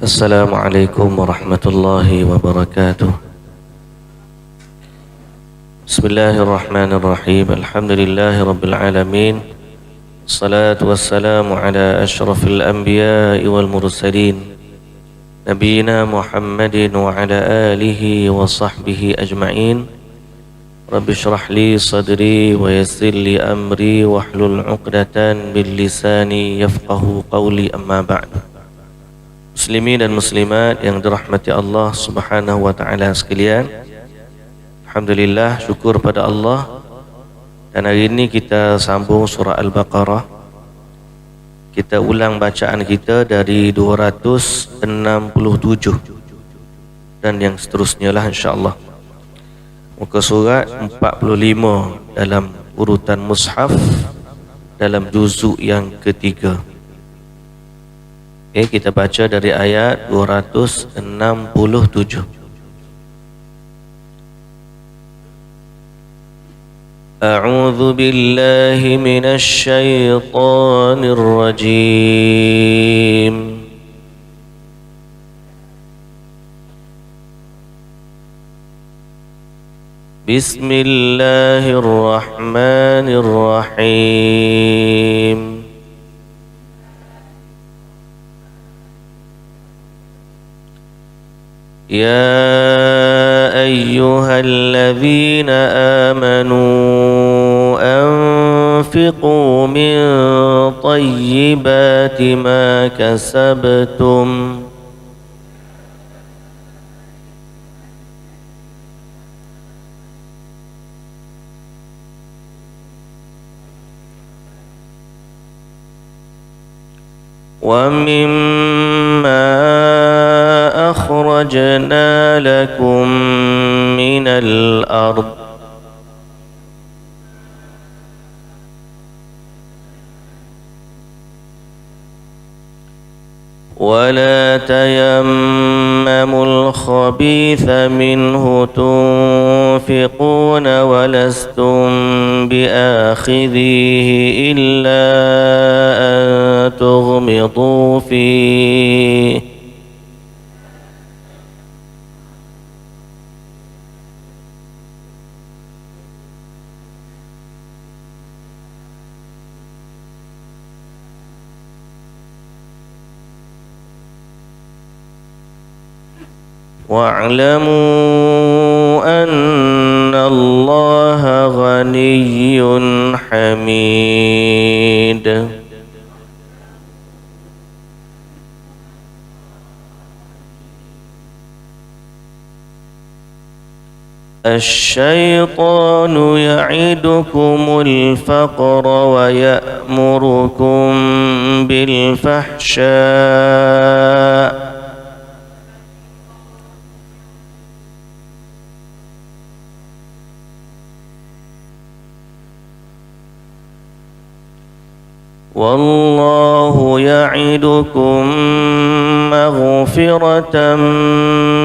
Assalamualaikum warahmatullahi wabarakatuh. Bismillahirrahmanirrahim. Alhamdulillahi rabbil alamin. Salatu wassalamu ala ashrafil anbiya'i wal mursalin, Nabiina Muhammadin wa ala alihi wa sahbihi ajma'in. Rabbi shrah li sadri wa yassir li amri wahlul 'uqdatan min lisani yafqahu qawli, amma ba'du. Muslimin dan muslimat yang dirahmati Allah Subhanahu wa taala sekalian. Alhamdulillah, syukur pada Allah. Dan hari ini kita sambung surah Al-Baqarah. Kita ulang bacaan kita dari 267 dan yang seterusnya lah insya-Allah. Muka surat 45 dalam urutan mushaf dalam juzuk yang ketiga. Kita baca dari ayat 267. A'udzu billahi minasy syaithanir rajim. Bismillahirrahmanirrahim. يا أيها الذين آمنوا أنفقوا من طيبات ما كسبتم ومما أخرجنا لكم من الأرض ولا تيمموا الخبيث منه تنفقون ولستم بآخذيه إلا أن تغمضوا فيه واعلموا أن الله غني حميد. الشيطان يعدكم الفقر ويأمركم بالفحشاء والله يعدكم مغفرة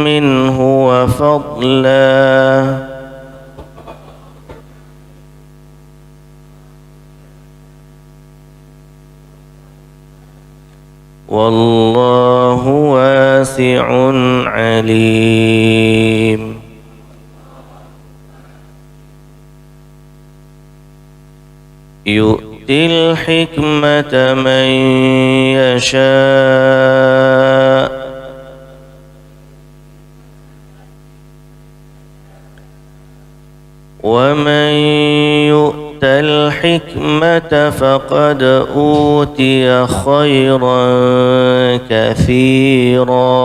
منه وفضلا والله واسع عليم. الحكمة من يشاء ومن يؤت الحكمة فقد أوتي خيرا كثيرا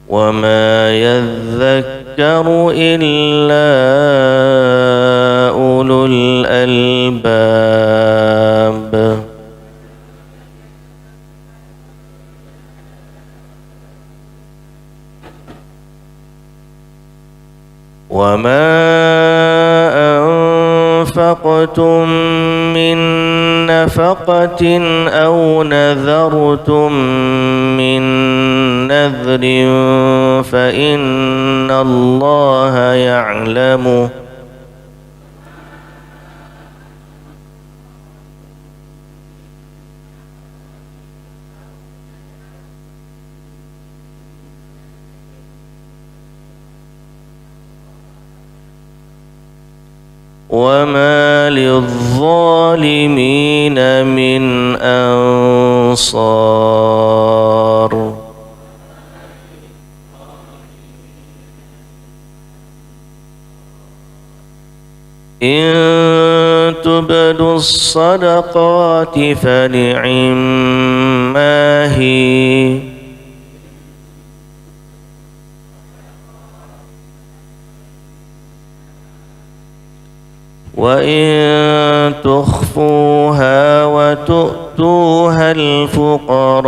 وما يذكر إلا أولو الألباب. وما أنفقتم من نفقة أو نذرتم من نذر فإن الله يعلمه وما للظالمين من أنصار إن تبدوا الصدقات فنعما هي وإن تخفوها وتؤتوها الفقراء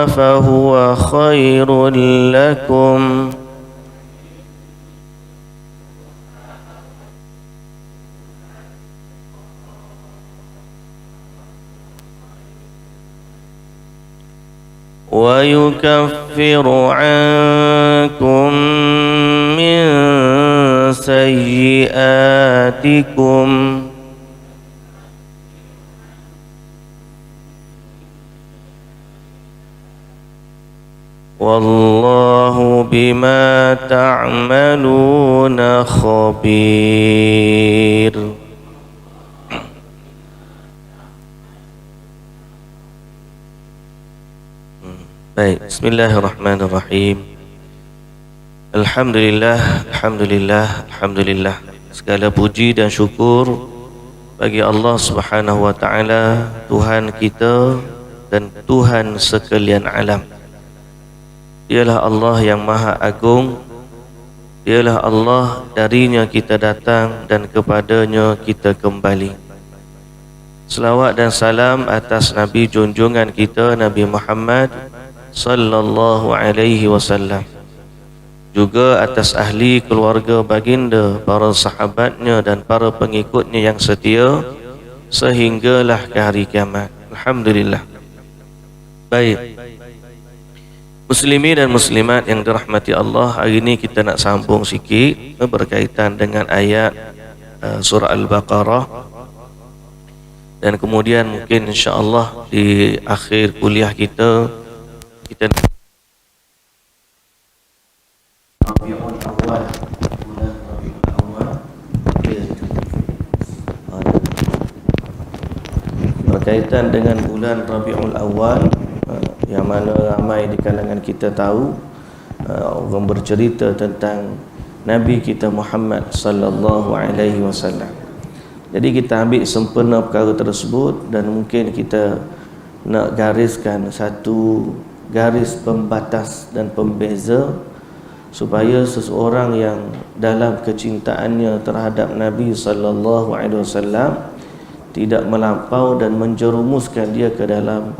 فهو خير لكم ويكفر عنكم من سيئاتكم والله بما تعملون خبير. Baik, bismillahirrahmanirrahim. Alhamdulillah, alhamdulillah, alhamdulillah. Segala puji dan syukur bagi Allah Subhanahu wa taala, Tuhan kita dan Tuhan sekalian alam. Dialah Allah yang Maha Agung. Dialah Allah, darinya kita datang dan kepadanya kita kembali. Selawat dan salam atas Nabi junjungan kita Nabi Muhammad sallallahu alaihi wasallam, juga atas ahli keluarga baginda, para sahabatnya dan para pengikutnya yang setia sehinggalah ke hari kiamat. Alhamdulillah. Baik, muslimin dan muslimat yang dirahmati Allah, hari ini kita nak sambung sikit berkaitan dengan ayat surah Al-Baqarah, dan kemudian mungkin insya-Allah di akhir kuliah kita Rabiul Awal, bulan Rabiul Awal berkaitan dengan bulan Rabiul Awal, yang mana ramai di kalangan kita tahu orang bercerita tentang Nabi kita Muhammad sallallahu alaihi wasallam. Jadi kita ambil sempena perkara tersebut, dan mungkin kita nak gariskan satu garis pembatas dan pembeza supaya seseorang yang dalam kecintaannya terhadap Nabi sallallahu alaihi wasallam tidak melampau dan menjerumuskan dia ke dalam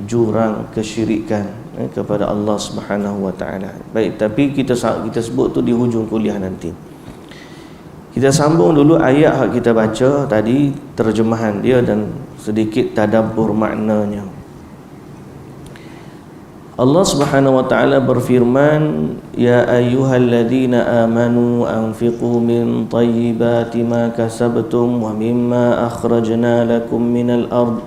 jurang kesyirikan kepada Allah Subhanahu wa taala. Baik, tapi kita sebut tu di hujung kuliah nanti. Kita sambung dulu ayat yang kita baca tadi, terjemahan dia dan sedikit tadabbur maknanya. Allah Subhanahu wa taala berfirman, ya ayyuhalladzina amanu anfiqu min thayyibati ma kasabtum wa mimma akhrajna lakum minal ard.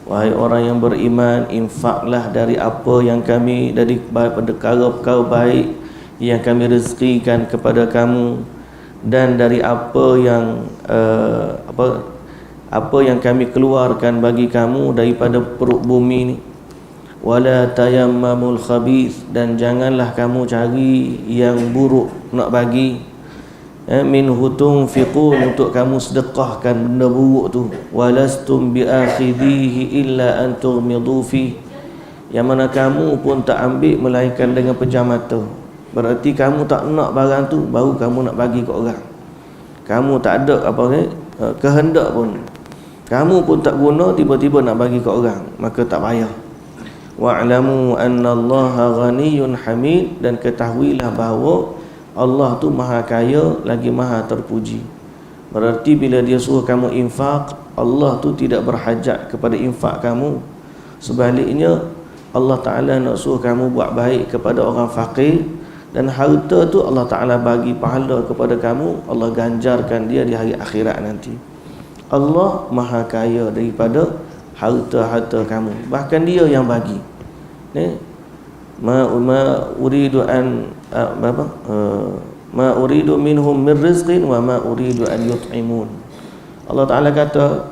Wahai orang yang beriman, infaklah dari apa yang kami, dari perkara-perkara baik yang kami rezekikan kepada kamu, dan dari apa yang kami keluarkan bagi kamu daripada perut bumi ni. Wala tayammamul khabith, dan janganlah kamu cari yang buruk nak bagi, minhu tunfiqun, untuk kamu sedekahkan benda buruk tu. Walastum biakhidhihi illa an tughmidu fi, yang mana kamu pun tak ambil melainkan dengan pejam mata. Berarti kamu tak nak barang tu, baru kamu nak bagi ke orang. Kamu tak ada kehendak pun, kamu pun tak guna, tiba-tiba nak bagi ke orang, maka tak payah. Wa'lamu annallaha ghaniyyun hamid, dan ketahuilah bahawa Allah tu maha kaya lagi maha terpuji. Berarti bila dia suruh kamu infak, Allah tu tidak berhajat kepada infak kamu. Sebaliknya Allah Ta'ala nak suruh kamu buat baik kepada orang fakir, dan harta tu Allah Ta'ala bagi pahala kepada kamu, Allah ganjarkan dia di hari akhirat nanti. Allah maha kaya daripada harta-harta kamu, bahkan dia yang bagi. ma uridu an ma uridu minhum min rizqin wa ma uridu an yut'imun. Allah Ta'ala kata,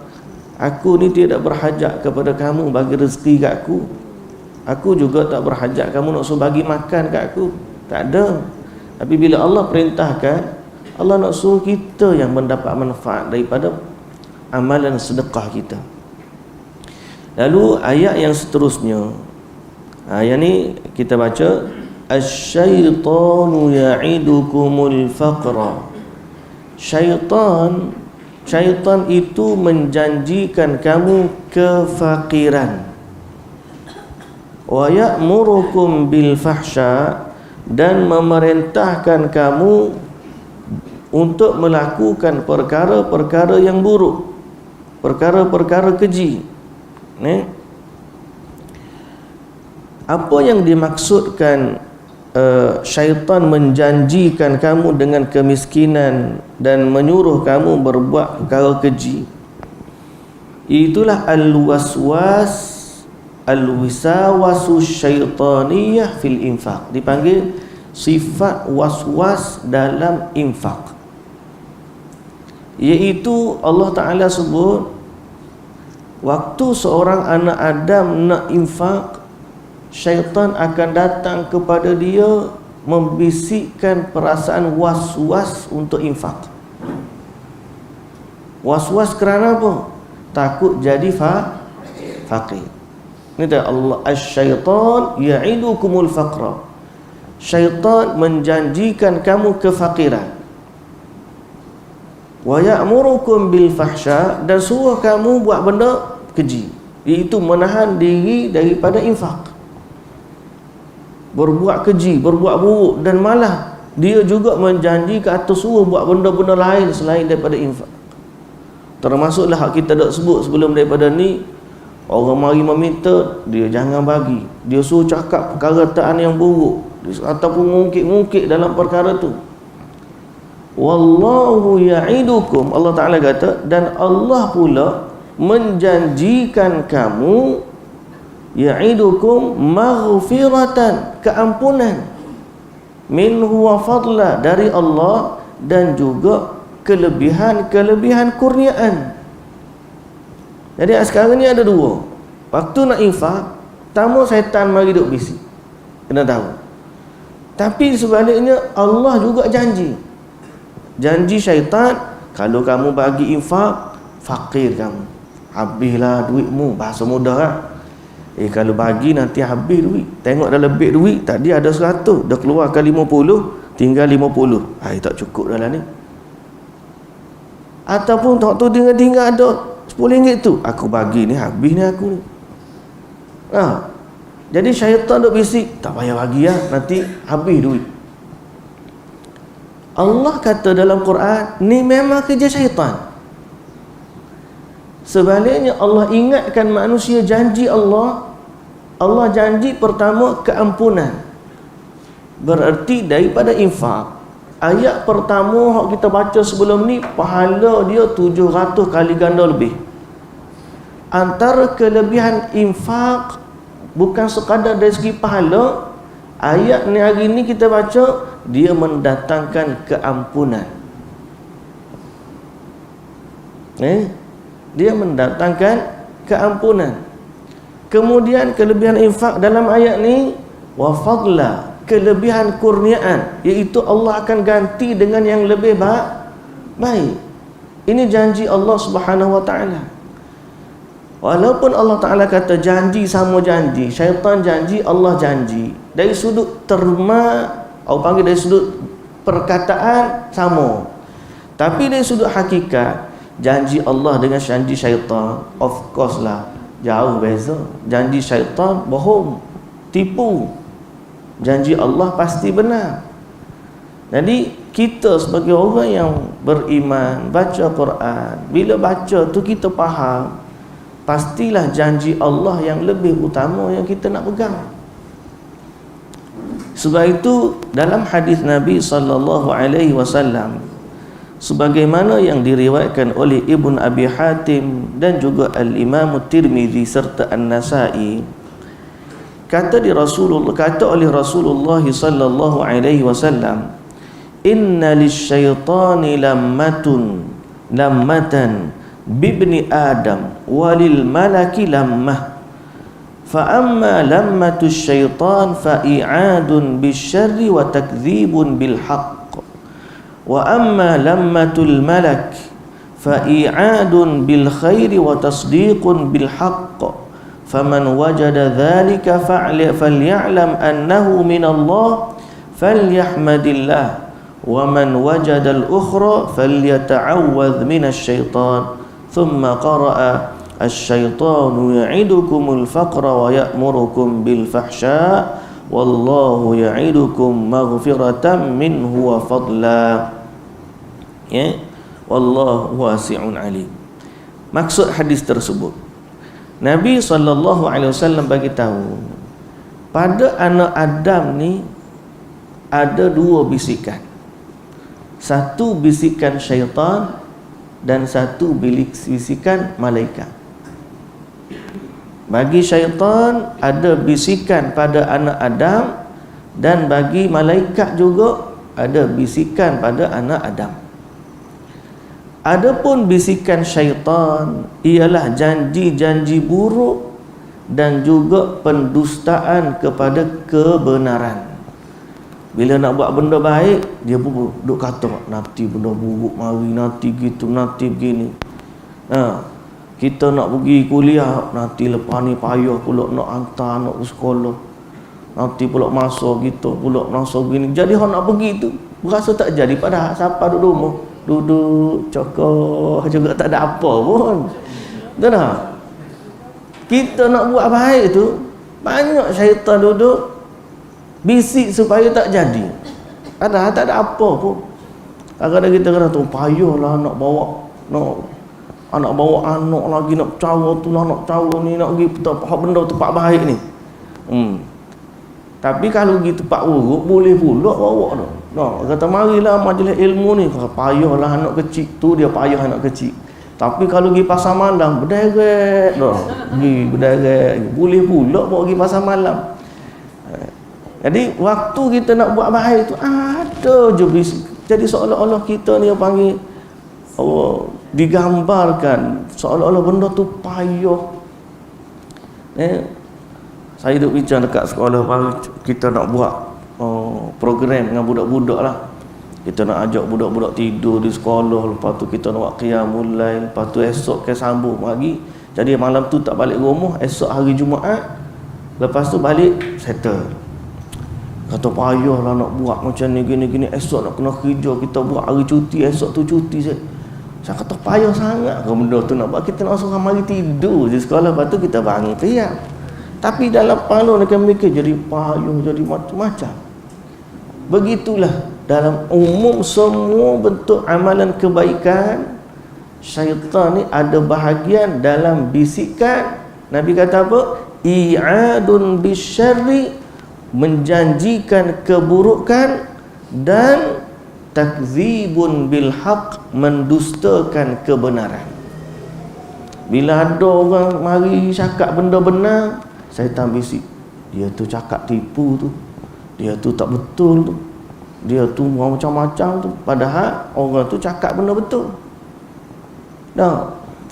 aku ni tidak berhajat kepada kamu bagi rezeki kat aku. Aku juga tak berhajat kamu nak suruh bagi makan kat aku. Tak ada. Tapi bila Allah perintahkan, Allah nak suruh kita yang mendapat manfaat daripada amalan sedekah kita. Lalu ayat yang seterusnya, ayat ni kita baca, asy-syaitanu ya'idukumul faqra. Syaitan itu menjanjikan kamu kefakiran. Wa ya'murukum bil fahsya, dan memerintahkan kamu untuk melakukan perkara-perkara yang buruk, perkara-perkara keji. Apa yang dimaksudkan syaitan menjanjikan kamu dengan kemiskinan dan menyuruh kamu berbuat perkara keji? Itulah al-wisawasu syaitaniyah fil infaq. Dipanggil sifat waswas dalam infak, iaitu Allah Ta'ala sebut waktu seorang anak Adam nak infak, syaitan akan datang kepada dia membisikkan perasaan was-was untuk infak. Was-was kerana apa? Takut jadi fakir. Ini dah Allah, asy-syaitan ya'idukumul faqra. Syaitan menjanjikan kamu kefakiran. Wa ya'murukum bil fahsya, dan suruh kamu buat benda keji, iaitu menahan diri daripada infak, berbuat keji, berbuat buruk, dan malah dia juga menjanjikan atau suruh buat benda-benda lain selain daripada infak. Termasuklah hak kita dah sebut sebelum daripada ni, orang mari meminta, dia jangan bagi, dia suruh cakap perkataan yang buruk ataupun mungkit-mungkit dalam perkara tu. Wallahu ya'idukum, Allah Ta'ala kata, dan Allah pula menjanjikan kamu, ya'idukum maghfiratan, keampunan, minhu wa fadla, dari Allah, dan juga kelebihan kurniaan. Jadi sekarang ni ada dua. Waktu nak infak, pertama syaitan mari duk bisik, kena tahu. Tapi sebaliknya Allah juga janji syaitan, kalau kamu bagi infak, fakir kamu, habislah duitmu. Bahasa mudah lah. Kalau bagi nanti habis duit. Tengok dah lebih duit, tadi ada 100, dah keluarkan 50, tinggal 50. Tak cukup dalam ni. Ataupun tu tinggal ada RM10 tu, aku bagi ni, habis ni aku ni. Jadi syaitan duk bisik, tak payah bagi lah, nanti habis duit. Allah kata dalam Quran, ni memang kerja syaitan. Sebaliknya Allah ingatkan manusia janji Allah janji pertama keampunan, bererti daripada infak. Ayat pertama yang kita baca sebelum ni, pahala dia 700 kali ganda lebih. Antara kelebihan infak bukan sekadar dari segi pahala, ayat ni hari ni kita baca, dia mendatangkan keampunan. Dia mendatangkan keampunan. Kemudian kelebihan infak dalam ayat ni, wa fadla, kelebihan kurniaan, iaitu Allah akan ganti dengan yang lebih baik. Ini janji Allah Subhanahu wa ta'ala. Walaupun Allah Ta'ala kata janji sama janji, syaitan janji, Allah janji, dari sudut terma, atau panggil dari sudut perkataan sama, tapi dari sudut hakikat, janji Allah dengan janji syaitan, of course lah, jauh beza. Janji syaitan bohong, tipu. Janji Allah pasti benar. Jadi kita sebagai orang yang beriman, baca Quran, bila baca tu kita faham, pastilah janji Allah yang lebih utama yang kita nak pegang. Sebab itu dalam hadis Nabi SAW, sebagaimana yang diriwayatkan oleh Ibn Abi Hatim dan juga Al-Imam Tirmizi serta An-Nasai, kata oleh Rasulullah SAW, inna lisyaitani lammatan bibni adam walil malaki lammah fa amma lammatu syaitan fa i'adun bisyarri wa takdzibun bil haqq wa amma lammatul malak fa i'adun bil khairi wa tasdiqun bil haqq faman wajada dhalika falya'lam annahu min Allah falyahmadillah wa man wajada al-ukhra falyata'awwadh minasy syaitan thumma qara'a asy-syaitanu ya'idukumul faqra wa ya'murukum bil fahsya wallahu ya'idukum maghfiratan minhu wa fadla. Ya, wallahu wasi'un alim. Maksud hadis tersebut, Nabi SAW bagi tahu pada anak Adam ni ada dua bisikan. Satu bisikan syaitan dan satu bisikan malaikat. Bagi syaitan ada bisikan pada anak Adam, dan bagi malaikat juga ada bisikan pada anak Adam. Adapun bisikan syaitan ialah janji-janji buruk dan juga pendustaan kepada kebenaran. Bila nak buat benda baik, dia pun duk kata nanti benda buruk mari, nanti gitu, nanti begini. Kita nak pergi kuliah, nanti lepas ni payah pula nak hantar anak ke sekolah, nanti pula masa gitu, pula masa begini. Jadi orang nak pergi tu berasa tak jadi, padahal siapa duduk rumah duduk cokok juga tak ada apa pun. Betul tak? Kita nak buat baik tu, banyak syaitan duduk bisik supaya tak jadi, padahal tak ada apa pun. Kadang-kadang kita kata tu payahlah nak bawa anak lagi, nak cawa tu lah, nak cawa ni, nak pergi benda tempat baik ni. Tapi kalau pergi tempat buruk boleh pula bawa tu. Kata marilah majlis ilmu ni, payahlah anak kecil tu, dia payah anak kecil. Tapi kalau pergi pasar malam berderet dah, pergi berderet, boleh pula bawa pergi pasar malam. Jadi waktu kita nak buat baik tu ada je bisik. Jadi seolah-olah kita ni yang panggil digambarkan seolah-olah benda tu payah. Saya duduk bincang dekat sekolah baru, kita nak buat program dengan budak-budak lah. Kita nak ajak budak-budak tidur di sekolah, lepas tu kita nak buat qiyamul lail, lepas tu esok ke sambung pagi. Jadi malam tu tak balik rumah, esok hari Jumaat, lepas tu balik settle. Kata payahlah nak buat macam ni gini-gini, esok nak kena kerja, kita buat hari cuti, esok tu cuti saya kata payah sangat ke benda tu nak buat. Kita nak suruh mari tidur di sekolah, lepas tu kita bangun qiyam. Tapi dalam kepala mereka mikir jadi payah, jadi macam-macam. Begitulah dalam umum semua bentuk amalan kebaikan, syaitan ni ada bahagian dalam bisikan. Nabi kata apa? I'adun bisyarri, menjanjikan keburukan, dan takdzibun bil haq, mendustakan kebenaran. Bila ada orang mari cakap benda benar, syaitan bisik, dia tu cakap tipu tu, dia tu tak betul tu, dia tu macam-macam tu. Padahal orang tu cakap benda betul.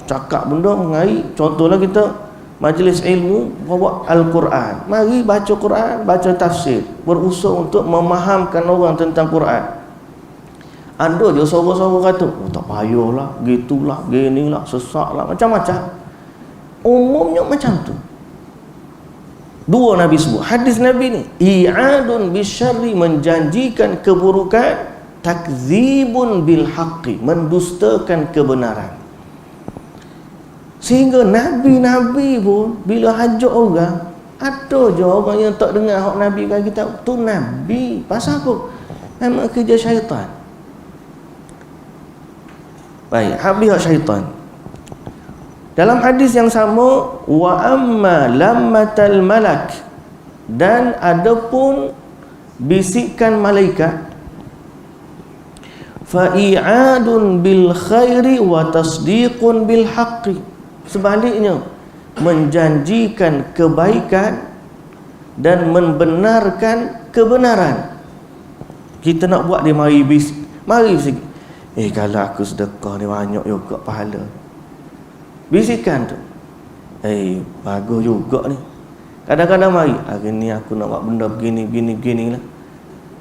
Cakap benda mengaik. Contohlah kita majlis ilmu bawa Al-Quran, mari baca Quran, baca tafsir, berusaha untuk memahamkan orang tentang Quran. Ada je suara-suara kata, tak payahlah, gitulah, ginilah, sesaklah, macam-macam. Umumnya macam tu. Dua Nabi sebut, hadis Nabi ni, i'adun bisyarri, menjanjikan keburukan, takdzibun bil haqqi, mendustakan kebenaran. Sehingga Nabi-Nabi pun bila hajat orang, ada je orang yang tak dengar hak Nabi kata kita tu Nabi. Pasal apa? Memang kerja syaitan. Baik, habis hak syaitan. Dalam hadis yang sama, wa amma lammatal malak, dan adapun bisikan malaikat, fa i'adun bil khairi wa tasdiqun bil haqqi. Sebaliknya, menjanjikan kebaikan dan membenarkan kebenaran. Kita nak buat dia mari sikit. Kalau aku sedekah ni banyak juga pahala. Bisikan tu. Bagus juga ni. Kadang-kadang mari, hari ni aku nak buat benda begini lah.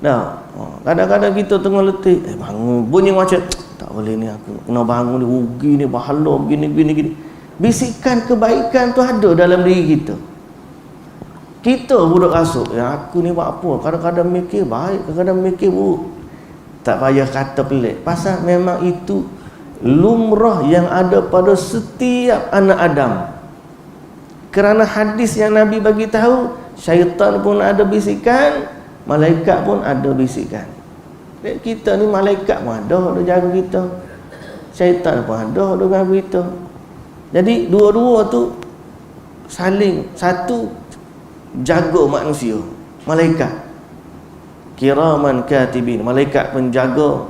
Dah. Kadang-kadang kita tengah letih, bangun bunyi macam tak boleh ni, aku kena bangun ni, rugi ni, pahala begini. Bisikan kebaikan tu ada dalam diri kita. Kita budak rasuk, aku ni buat apa? Kadang-kadang mikir baik, kadang-kadang mikir buruk. Tak payah kata pelik. Pasal memang itu lumrah yang ada pada setiap anak Adam. Kerana hadis yang Nabi bagi tahu, syaitan pun ada bisikan, malaikat pun ada bisikan. Kita ni malaikat pun ada jaga kita, syaitan pun ada jaga kita. Jadi dua-dua tu saling, satu jaga manusia, malaikat kiraman katibin, malaikat penjaga.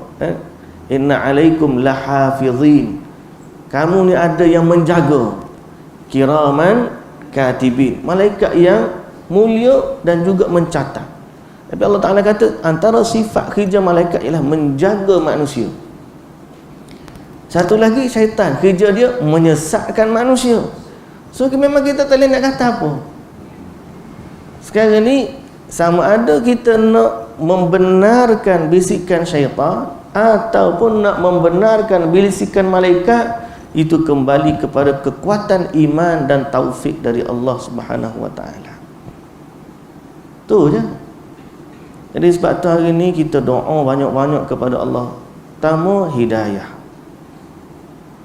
Inna alaikum lahafizin, kamu ni ada yang menjaga, kiraman katibin, malaikat yang mulia dan juga mencatat. Tapi Allah Ta'ala kata antara sifat kerja malaikat ialah menjaga manusia. Satu lagi, syaitan kerja dia menyesatkan manusia. So memang kita tak boleh nak kata apa. Sekarang ni sama ada kita nak membenarkan bisikan syaitan ataupun nak membenarkan bisikan malaikat, itu kembali kepada kekuatan iman dan taufik dari Allah Subhanahu wa taala. Tu je. Jadi sebab tu hari ni kita doa banyak-banyak kepada Allah. Pertama, hidayah.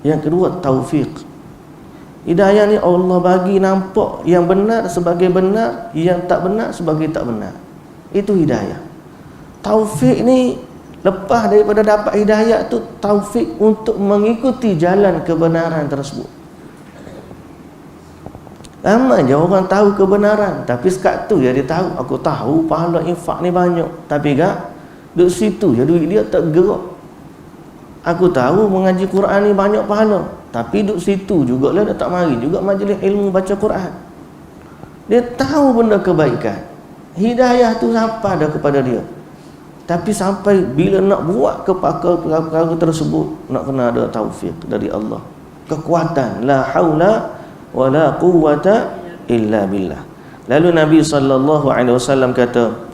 Yang kedua, taufik. Hidayah ni Allah bagi nampak yang benar sebagai benar, yang tak benar sebagai tak benar. Itu hidayah. Taufik ni, lepas daripada dapat hidayah tu, taufik untuk mengikuti jalan kebenaran tersebut. Ramai je orang tahu kebenaran, tapi sekat tu je dia tahu, aku tahu pahala infak ni banyak, tapi gak duduk situ je duit dia tak gerak. Aku tahu mengaji Quran ni banyak pahala, tapi duduk situ jugalah dia tak mari juga majlis ilmu baca Quran. Dia tahu benda kebaikan, hidayah tu sampai dah kepada dia, tapi sampai bila nak buat perkara tersebut, nak kena ada taufik dari Allah, kekuatan, la haula wala quwwata illa billah. Lalu Nabi SAW kata,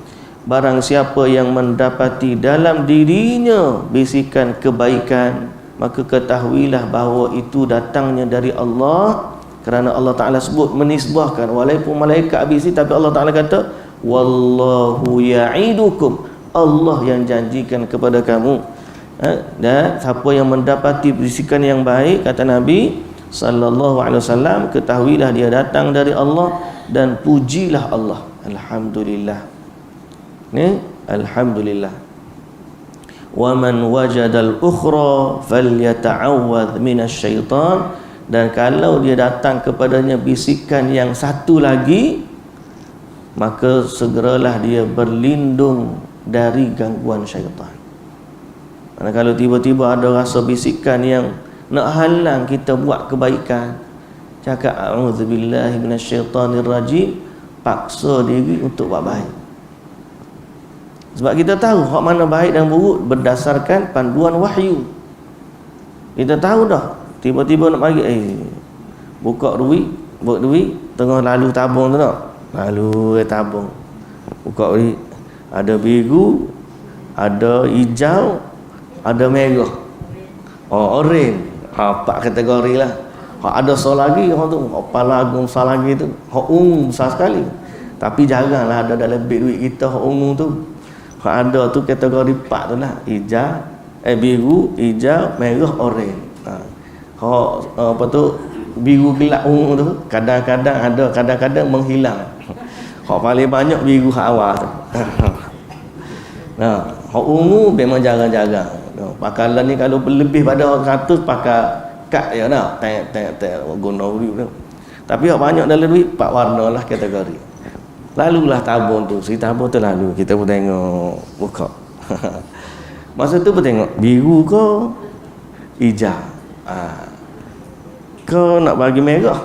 barang siapa yang mendapati dalam dirinya bisikan kebaikan, maka ketahuilah bahawa itu datangnya dari Allah. Kerana Allah Ta'ala sebut menisbahkan, walaupun malaikat bisi, tapi Allah Ta'ala kata wallahu ya'idukum, Allah yang janjikan kepada kamu. Dan siapa yang mendapati bisikan yang baik, kata Nabi SAW, ketahuilah dia datang dari Allah, dan pujilah Allah. Alhamdulillah. Ni alhamdulillah. Wa man wajadal ukhra falyata'awwadh minasyaitan, dan kalau dia datang kepadanya bisikan yang satu lagi, maka segeralah dia berlindung dari gangguan syaitan. Karena kalau tiba-tiba ada rasa bisikan yang nak halang kita buat kebaikan, cakap a'udzubillahi minasyaitanirrajim, paksa diri untuk buat baik. Sebab kita tahu hak mana baik dan buruk berdasarkan panduan wahyu. Kita tahu dah, tiba-tiba nak bagi buka duit tengah lalu tabung tu tak, lalu tabung, buka duit, ada biru, ada hijau, ada merah, orange. Empat kategori lah. Ada sol lagi, orang tu kepala agung besar lagi tu, hak ungu besar sekali, tapi jaranglah ada dalam beg duit kita hak ungu tu. Hak ada tu kategori 4 tu lah, hijau, biru, hijau, merah, oren. Hak apa tu, biru gelap ungu tu kadang-kadang ada, kadang-kadang menghilang. Hak paling banyak biru hak awal tu. Nah, hak ungu memang jarang-jarang. Pakalan ni kalau lebih pada 100 pakai kad ya nak tek guna duit tu. Tapi hak banyak dalam duit 4 warna lah kategori. Lalulah tabung tu, si tabung tu lalu kita pun tengok buka. Masa tu pun tengok biru ke hijau. Kau nak bagi merah,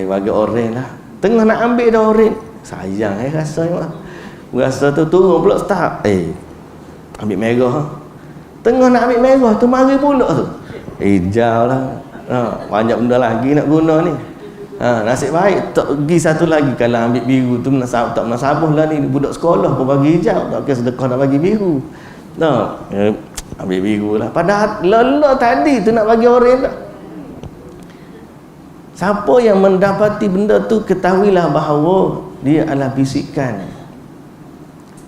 bagi oren lah. Tengah nak ambil dah oren, sayang rasanya. Rasa tu turun pula start. Ambil merah. Tengah nak ambil merah tu mari pula tu. Hijau lah. Banyak benda lagi nak guna ni. Nasib baik tak pergi satu lagi. Kalau ambil biru tu tak menasabah lah ni. Budak sekolah pun bagi hijau. Tak kira sedekah nak bagi biru. Ambil biru lah. Padahal lelah tadi tu nak bagi orang tak. Siapa yang mendapati benda tu, ketahuilah bahawa dia adalah bisikan.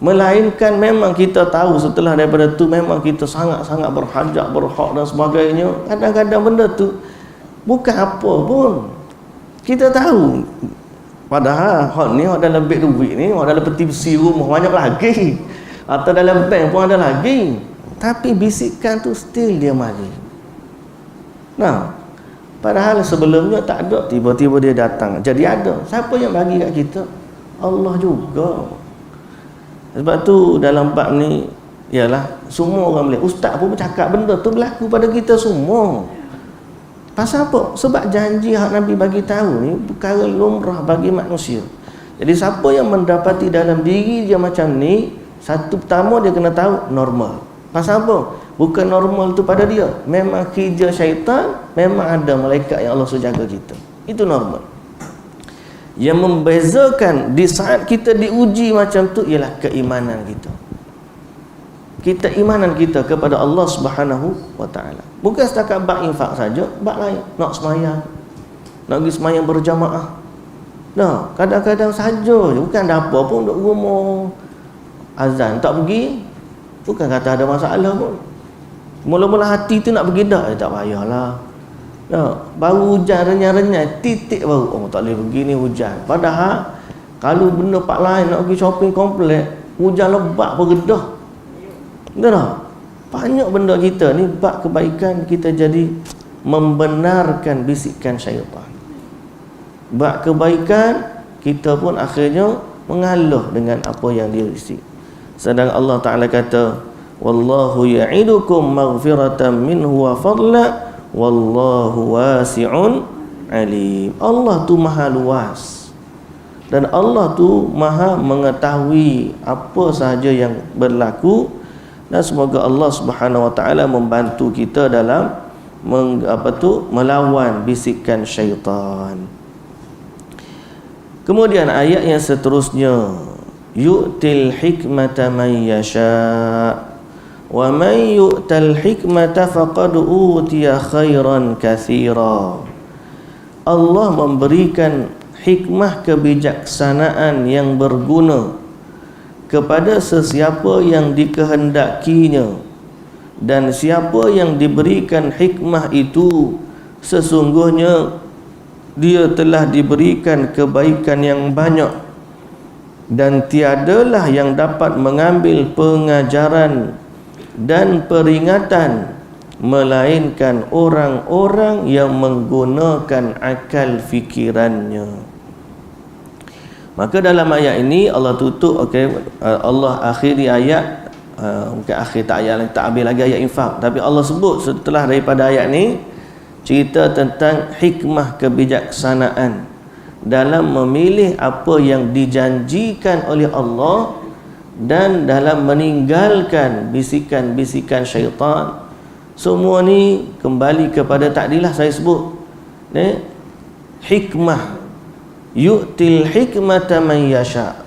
Melainkan memang kita tahu setelah daripada tu memang kita sangat-sangat berhajat, berhak dan sebagainya. Kadang-kadang benda tu bukan apa pun. Kita tahu. Padahal hak ni hak dalam beg duit ni, hak dalam peti besi rumah banyak lagi. Atau dalam bank pun ada lagi. Tapi bisikan tu still dia mari. Padahal sebelumnya tak ada, tiba-tiba dia datang. Jadi ada. Siapa yang bagi kat kita? Allah juga. Sebab tu dalam bab ni ialah semua orang boleh. Ustaz pun bercakap benda tu berlaku pada kita semua. Pasal apa? Sebab janji hak Nabi bagi tahu ni perkara lumrah bagi manusia. Jadi siapa yang mendapati dalam diri dia macam ni, satu pertama dia kena tahu normal. Pasal apa? Bukan normal tu pada dia. Memang kerja syaitan, memang ada malaikat yang Allah suruh jaga kita. Itu normal. Yang membezakan di saat kita diuji macam tu ialah keimanan kita. Imanan kita kepada Allah Subhanahu wa taala. Bukan setakat bab infak saja, bab lain, nak semayang, nak pergi semayang berjamaah. Kadang-kadang saja, bukan ada apa pun duduk rumah azan tak pergi, bukan kata ada masalah pun. Mula-mula hati tu nak pergi dah, tak payahlah. Baru hujan renyah-renyah, titik baru tak boleh pergi ni hujan. Padahal kalau benda pak lain nak pergi shopping komplek, hujan lebat pun redah. Betul tak? Banyak benda kita ni bab kebaikan kita jadi membenarkan bisikan syaitan. Bab kebaikan kita pun akhirnya mengalah dengan apa yang dia isi. Sedang Allah Ta'ala kata, wallahu ya'idukum maghfiratan minhu wa fadla wallahu wasi'un alim. Allah tu maha luas dan Allah tu maha mengetahui apa sahaja yang berlaku, dan semoga Allah Subhanahu wa taala membantu kita dalam melawan bisikan syaitan. Kemudian ayat yang seterusnya, yu'til hikmata man yasha' wa man yu'tal hikmata faqad utiya khairan katsira. Allah memberikan hikmah kebijaksanaan yang berguna kepada sesiapa yang dikehendakinya, dan siapa yang diberikan hikmah itu sesungguhnya dia telah diberikan kebaikan yang banyak, dan tiadalah yang dapat mengambil pengajaran dan peringatan melainkan orang-orang yang menggunakan akal fikirannya. Maka dalam ayat ini Allah tutup, Allah akhiri ayat, mungkin akhir tak ayat, tak habis lagi ayat infak, tapi Allah sebut setelah daripada ayat ni cerita tentang hikmah kebijaksanaan dalam memilih apa yang dijanjikan oleh Allah dan dalam meninggalkan bisikan-bisikan syaitan. Semua ni kembali kepada takdilah saya sebut hikmah. Yu'til hikmata man yasha.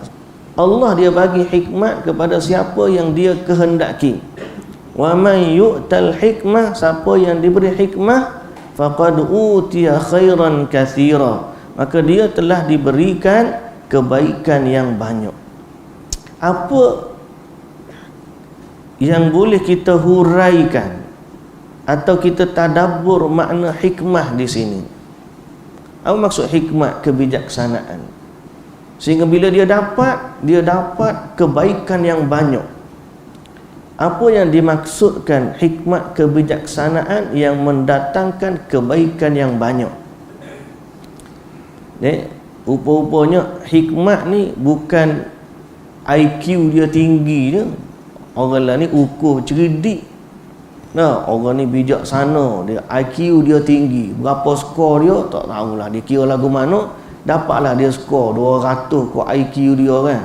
Allah dia bagi hikmat kepada siapa yang dia kehendaki. Wa man yu'tal hikmah, siapa yang diberi hikmah, faqad utiya khairan katsira, maka dia telah diberikan kebaikan yang banyak. Apa yang boleh kita huraikan atau kita tadabbur makna hikmah di sini? Apa maksud hikmat kebijaksanaan? Sehingga bila dia dapat kebaikan yang banyak. Apa yang dimaksudkan hikmat kebijaksanaan yang mendatangkan kebaikan yang banyak? Rupa-rupanya hikmat ni bukan IQ dia tinggi je. Orang lain ni ukur cerdik. Orang ni bijaksana, dia IQ dia tinggi. Berapa skor dia tak tahulah. Dia kira lagu mana, dapatlah dia skor 200 ku IQ dia kan.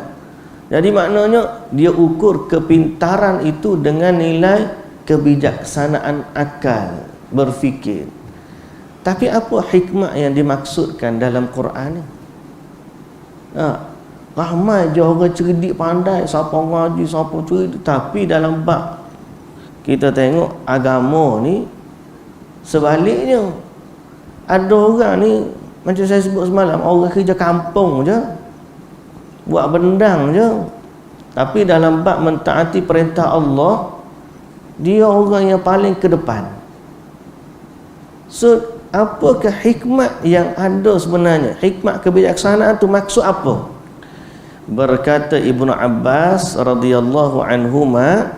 Jadi maknanya dia ukur kepintaran itu dengan nilai kebijaksanaan akal berfikir. Tapi apa hikmah yang dimaksudkan dalam Quran ni? Ramai je orang cerdik pandai, siapa ngaji, siapa cerdik, tapi dalam bab kita tengok agama ni sebaliknya. Ada orang ni macam saya sebut semalam, orang kerja kampung je, buat bendang je, tapi dalam bab mentaati perintah Allah dia orang yang paling ke depan. So apakah hikmat yang ada sebenarnya? Hikmat kebijaksanaan tu maksud apa? Berkata Ibnu Abbas radhiyallahu anhuma,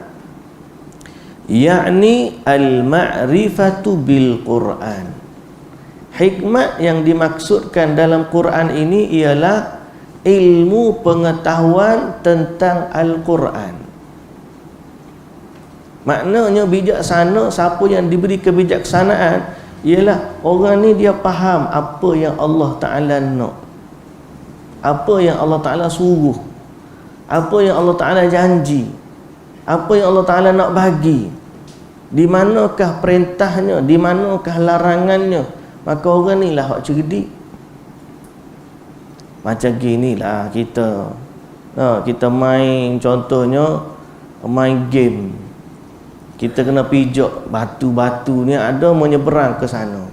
yakni al-ma'rifatu bil Quran. Hikmat yang dimaksudkan dalam Quran ini ialah ilmu pengetahuan tentang Al-Quran. Maknanya bijaksana, siapa yang diberi kebijaksanaan ialah orang ni dia faham apa yang Allah Ta'ala nak, apa yang Allah Ta'ala suruh, apa yang Allah Ta'ala janji, apa yang Allah Ta'ala nak bagi, di manakah perintahnya, di manakah larangannya. Maka orang ni lah hak cerdik. Macam ginilah kita kita main, contohnya main game, kita kena pijak batu-batu ni, ada menyeberang ke sana.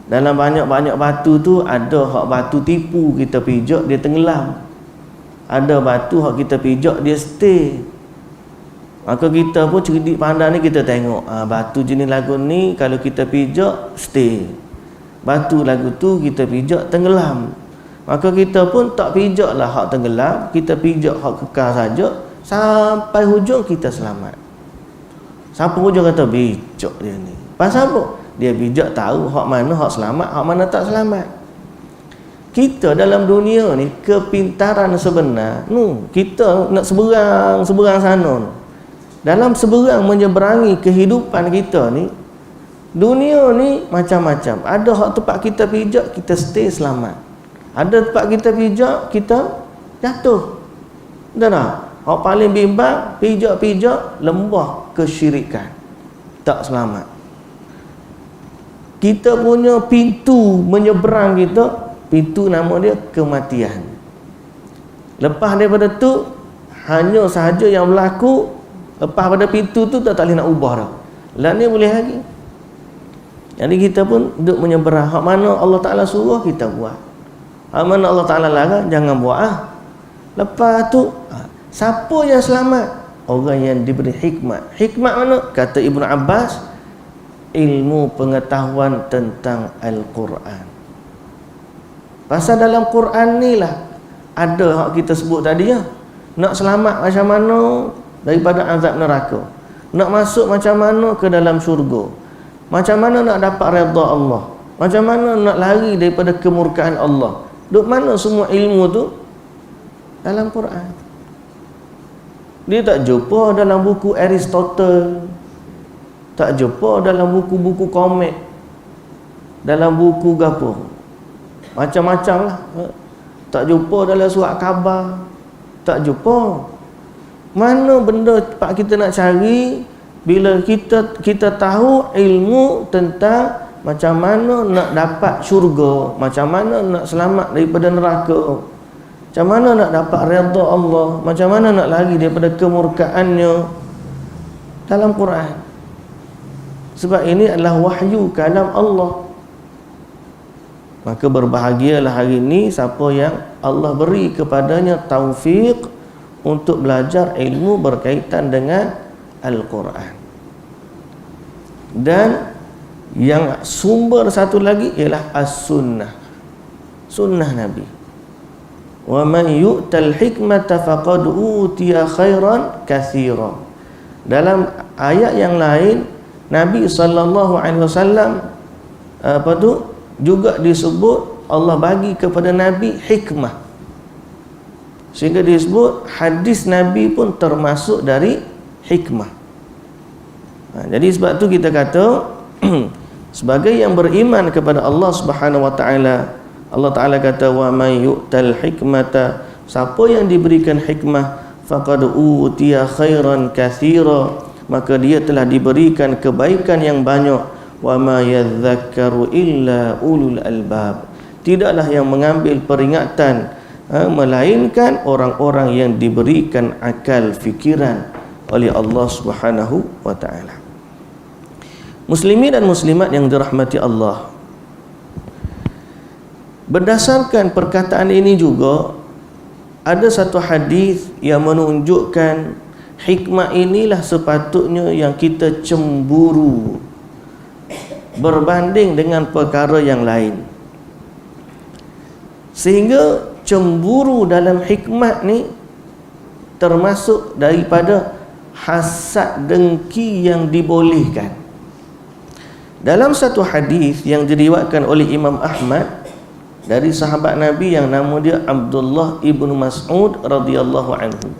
Dalam banyak-banyak batu tu ada hak batu tipu, kita pijak dia tenggelam. Ada batu hak kita pijak dia stay. Maka kita pun cerdik pandai ni, kita tengok batu jenis lagu ni kalau kita pijak stay, batu lagu tu kita pijak tenggelam. Maka kita pun tak pijak lah hak tenggelam, kita pijak hak kekal saja sampai hujung kita selamat. Siapa hujung kata bijak dia ni? Pasal apa? Dia bijak tahu hak mana hak selamat, hak mana tak selamat. Kita dalam dunia ni kepintaran sebenar, kita nak seberang sana. Dalam seberang menyeberangi kehidupan kita ni, dunia ni macam-macam. Ada hak tempat kita pijak, kita stay selamat. Ada tempat kita pijak, kita jatuh. Betul tak? Hak paling bimbang, pijak-pijak lembah kesyirikan, tak selamat. Kita punya pintu menyeberang kita, pintu nama dia kematian. Lepas daripada tu, hanya sahaja yang berlaku. Lepas pada pintu tu tak boleh nak ubah dah. Lah ni boleh lagi. Jadi kita pun duduk menyeberang. Hak mana Allah Ta'ala suruh kita buat, hak mana Allah Ta'ala larang jangan buat. Lepas tu siapa yang selamat? Orang yang diberi hikmat. Hikmat mana? Kata Ibnu Abbas, ilmu pengetahuan tentang Al-Quran. Pasal dalam Quran ni lah ada hak kita sebut tadi ya. Nak selamat macam mana daripada azab neraka, nak masuk macam mana ke dalam syurga, macam mana nak dapat redha Allah, macam mana nak lari daripada kemurkaan Allah. Duk mana semua ilmu tu? Dalam Quran. Dia tak jumpa dalam buku Aristotle, tak jumpa dalam buku-buku komik, dalam buku gapo, macam-macam lah. Tak jumpa dalam surat khabar, tak jumpa. Mana benda pak kita nak cari bila kita tahu ilmu tentang macam mana nak dapat syurga, macam mana nak selamat daripada neraka, macam mana nak dapat redha Allah, macam mana nak lari daripada kemurkaannya, dalam Quran. Sebab ini adalah wahyu kalam Allah. Maka berbahagialah hari ini siapa yang Allah beri kepadanya taufik untuk belajar ilmu berkaitan dengan Al-Quran. Dan yang sumber satu lagi ialah As-Sunnah, Sunnah Nabi. Wa man yu'tal hikmata faqad utiya khairan katsira. Dalam ayat yang lain Nabi SAW juga disebut Allah bagi kepada Nabi hikmah, sehingga disebut hadis Nabi pun termasuk dari hikmah. Jadi sebab tu kita kata sebagai yang beriman kepada Allah Subhanahu wa taala, Allah Taala kata wa may yu'tal hikmata Siapa yang diberikan hikmah, faqad utiya khairan katsira, maka dia telah diberikan kebaikan yang banyak. Wa ma yadhakkaru illa ulul albab, tidaklah yang mengambil peringatan melainkan orang-orang yang diberikan akal fikiran oleh Allah Subhanahu wa taala. Muslimin dan muslimat yang dirahmati Allah, berdasarkan perkataan ini juga ada satu hadis yang menunjukkan hikmah inilah sepatutnya yang kita cemburu berbanding dengan perkara yang lain. Sehingga cemburu dalam hikmah ni termasuk daripada hasad dengki yang dibolehkan. Dalam satu hadis yang diriwayatkan oleh Imam Ahmad dari sahabat Nabi yang nama dia Abdullah ibnu Mas'ud radhiyallahu anhu.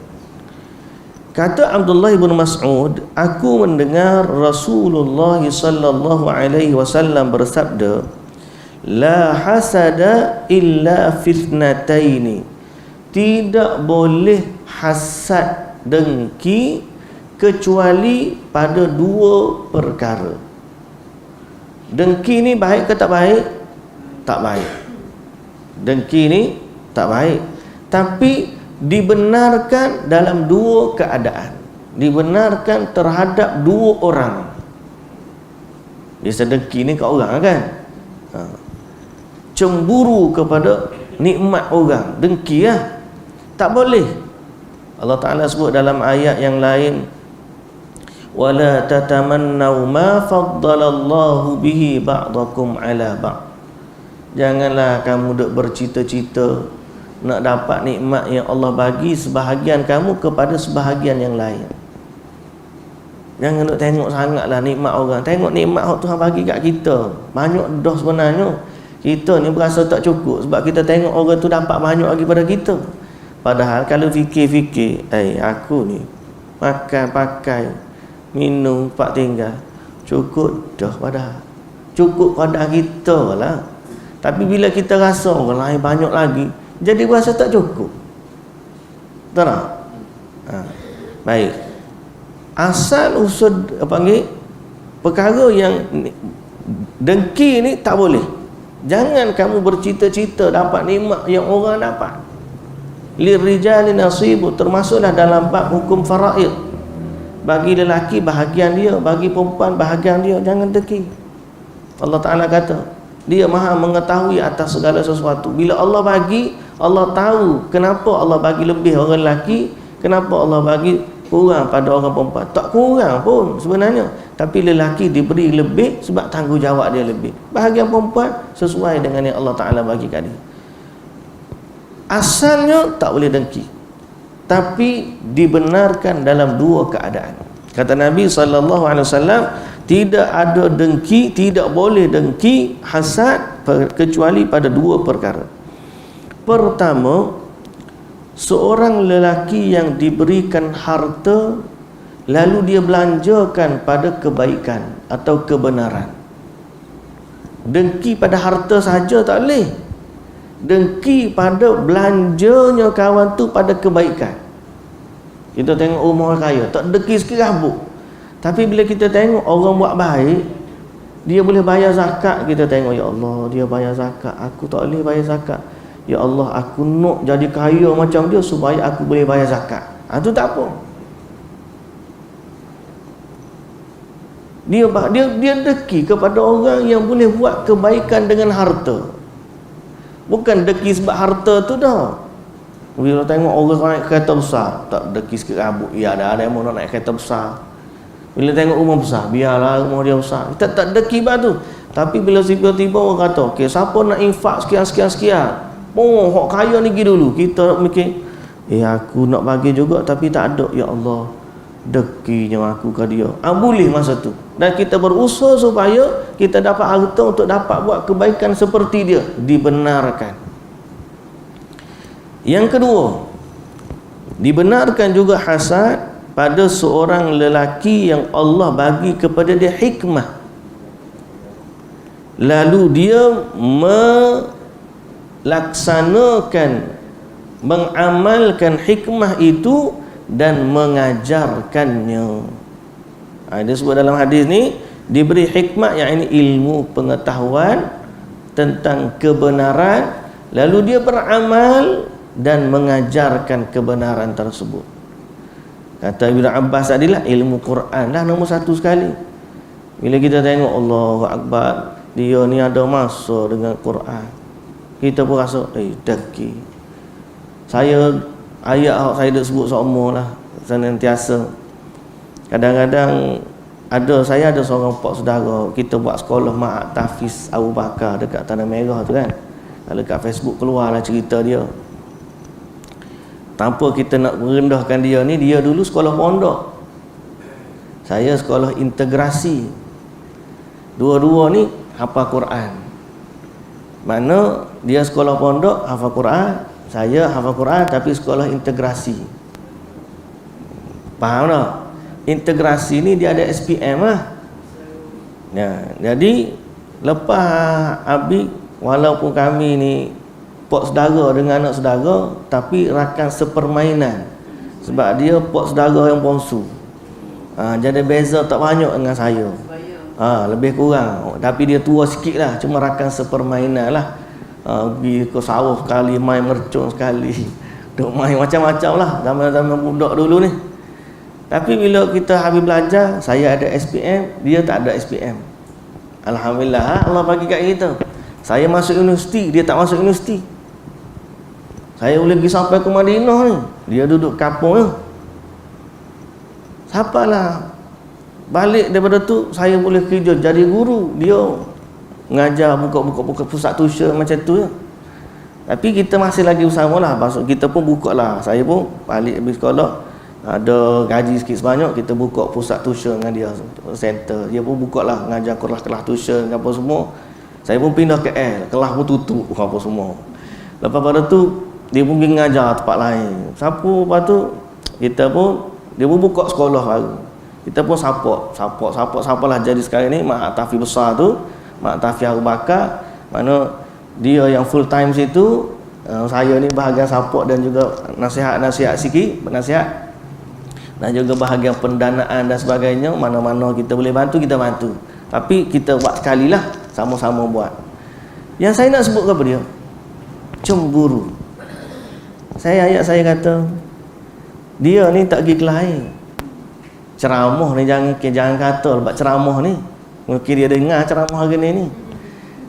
Kata Abdullah ibn Mas'ud, aku mendengar Rasulullah sallallahu alaihi wasallam bersabda, la hasada illa fitnataini, tidak boleh hasad dengki kecuali pada dua perkara. Dengki ni baik ke tak baik? Tak baik. Dengki ni tak baik, tapi dibenarkan dalam dua keadaan. Dibenarkan terhadap dua orang. Biasa dengki ni kat orang kan, cemburu kepada nikmat orang, dengki lah, tak boleh. Allah Ta'ala sebut dalam ayat yang lain, wala tatamannau ma faddalallahu bihi ba'dakum ala ba'd, janganlah kamu duk bercita-cita nak dapat nikmat yang Allah bagi sebahagian kamu kepada sebahagian yang lain. Jangan nak tengok sangatlah nikmat orang, tengok nikmat yang Tuhan bagi kat kita. Banyak dah sebenarnya. Kita ni berasa tak cukup sebab kita tengok orang tu dapat banyak lagi pada kita. Padahal kalau fikir-fikir, aku ni makan, pakai, minum, pak tinggal, cukup dah padahal. Cukup pada kita lah. Tapi bila kita rasa orang lain banyak lagi, jadi berasa tak cukup. Betul tak? Baik. Asal usul perkara yang dengki ni tak boleh. Jangan kamu bercita-cita dapat nikmat yang orang dapat. Lirijali nasibu, termasuklah dalam bab hukum faraid. Bagi lelaki bahagian dia, bagi perempuan bahagian dia, jangan dengki. Allah Ta'ala kata, Dia Maha mengetahui atas segala sesuatu. Bila Allah bagi, Allah tahu kenapa Allah bagi lebih orang lelaki, kenapa Allah bagi kurang pada orang perempuan. Tak kurang pun sebenarnya, tapi lelaki diberi lebih sebab tanggungjawab dia lebih. Bahagian perempuan sesuai dengan yang Allah Ta'ala bagi kat dia. Asalnya tak boleh dengki, tapi dibenarkan dalam dua keadaan. Kata Nabi SAW, tidak ada dengki, tidak boleh dengki, hasad, kecuali pada dua perkara. Pertama, seorang lelaki yang diberikan harta lalu dia belanjakan pada kebaikan atau kebenaran. Dengki pada harta saja tak boleh. Dengki pada belanjanya kawan tu pada kebaikan. Kita tengok rumah orang kaya, tak dengki sikit rabuk. Tapi bila kita tengok orang buat baik, dia boleh bayar zakat, kita tengok, ya Allah, dia bayar zakat, aku tak boleh bayar zakat. Ya Allah, aku nak jadi kaya macam dia supaya aku boleh bayar zakat. Itu tak apa. Dia deki kepada orang yang boleh buat kebaikan dengan harta. Bukan deki sebab harta tu dah. Bila tengok orang naik kereta besar, tak deki sikit rabuk. Ya, ada yang mau naik kereta besar. Bila tengok rumah besar, biarlah rumah dia besar. Kita tak deki tu. Tapi bila tiba-tiba orang kata, okey, siapa nak infak sekian. Oh, hak kaya ni pergi dulu. Kita mikir, aku nak bagi juga tapi tak ada. Ya Allah, dekinya aku ke dia. Boleh masa tu. Dan kita berusaha supaya kita dapat harta untuk dapat buat kebaikan seperti dia. Dibenarkan. Yang kedua, dibenarkan juga hasad pada seorang lelaki yang Allah bagi kepada dia hikmah, lalu dia melaksanakan mengamalkan hikmah itu dan mengajarkannya. Dia sebut dalam hadis ni, diberi hikmah, yang ini ilmu pengetahuan tentang kebenaran, lalu dia beramal dan mengajarkan kebenaran tersebut. Kata Ibn Abbas adalah ilmu Quran lah nombor satu sekali. Bila kita tengok Allahu Akbar, dia ni ada masa dengan Quran, kita pun rasa daki. Saya ayat saya dah sebut semua lah senantiasa. Kadang-kadang saya ada seorang pak saudara, kita buat sekolah Ma'at Tafiz Abu Bakar dekat Tanah Merah tu kan. Dekat Facebook keluarlah cerita dia. Tanpa kita nak merendahkan dia ni, dia dulu sekolah pondok, saya sekolah integrasi. Dua-dua ni hafal Quran. Mana dia sekolah pondok hafal Quran, saya hafal Quran tapi sekolah integrasi. Faham tak? Integrasi ni dia ada SPM lah. Jadi lepas habis, walaupun kami ni pak saudara dengan anak saudara, tapi rakan sepermainan, sebab dia pak saudara yang bongsu. Jadi beza tak banyak dengan saya. Lebih kurang, tapi dia tua sikit lah, cuma rakan sepermainan lah. Pergi ke sawah sekali, main mercun sekali, duk main macam-macam lah zaman-zaman budak dulu ni. Tapi bila kita habis belajar, saya ada SPM, dia tak ada SPM. Alhamdulillah, Allah bagi kat kita. Saya masuk universiti, dia tak masuk universiti. Saya boleh pergi sampai ke Madinah ni, dia duduk kampung ni. Sapalah balik daripada tu, saya boleh kerja jadi guru, dia ngajar, buka pusat tuition macam tu je. Tapi kita masih lagi bersama lah. Maksud kita pun buka lah, saya pun balik habis sekolah, ada gaji sikit sebanyak, kita buka pusat tuition dengan dia, center. Dia pun buka lah, ngajar kelas-kelas tuition apa semua. Saya pun pindah ke L, kelas pun tutup apa semua. Lepas pada tu dia pun pergi ngajar tempat lain. Lepas tu dia pun buka sekolah baru. Kita pun support lah. Jadi sekarang ni Mak Tafi besar tu, Mak Tafi Abu Bakar, mana dia yang full time situ, saya ni bahagian support dan juga nasihat sikit, nasihat, dan juga bahagian pendanaan dan sebagainya. Mana-mana kita boleh bantu, kita bantu. Tapi kita buat sekali lah, sama-sama buat. Yang saya nak sebut kepada dia, cemburu. Ayat saya kata, dia ni tak pergi ke lain. Ceramah ni jangan kata lepas ceramah ni, mungkin dia dengar ceramah hari ni.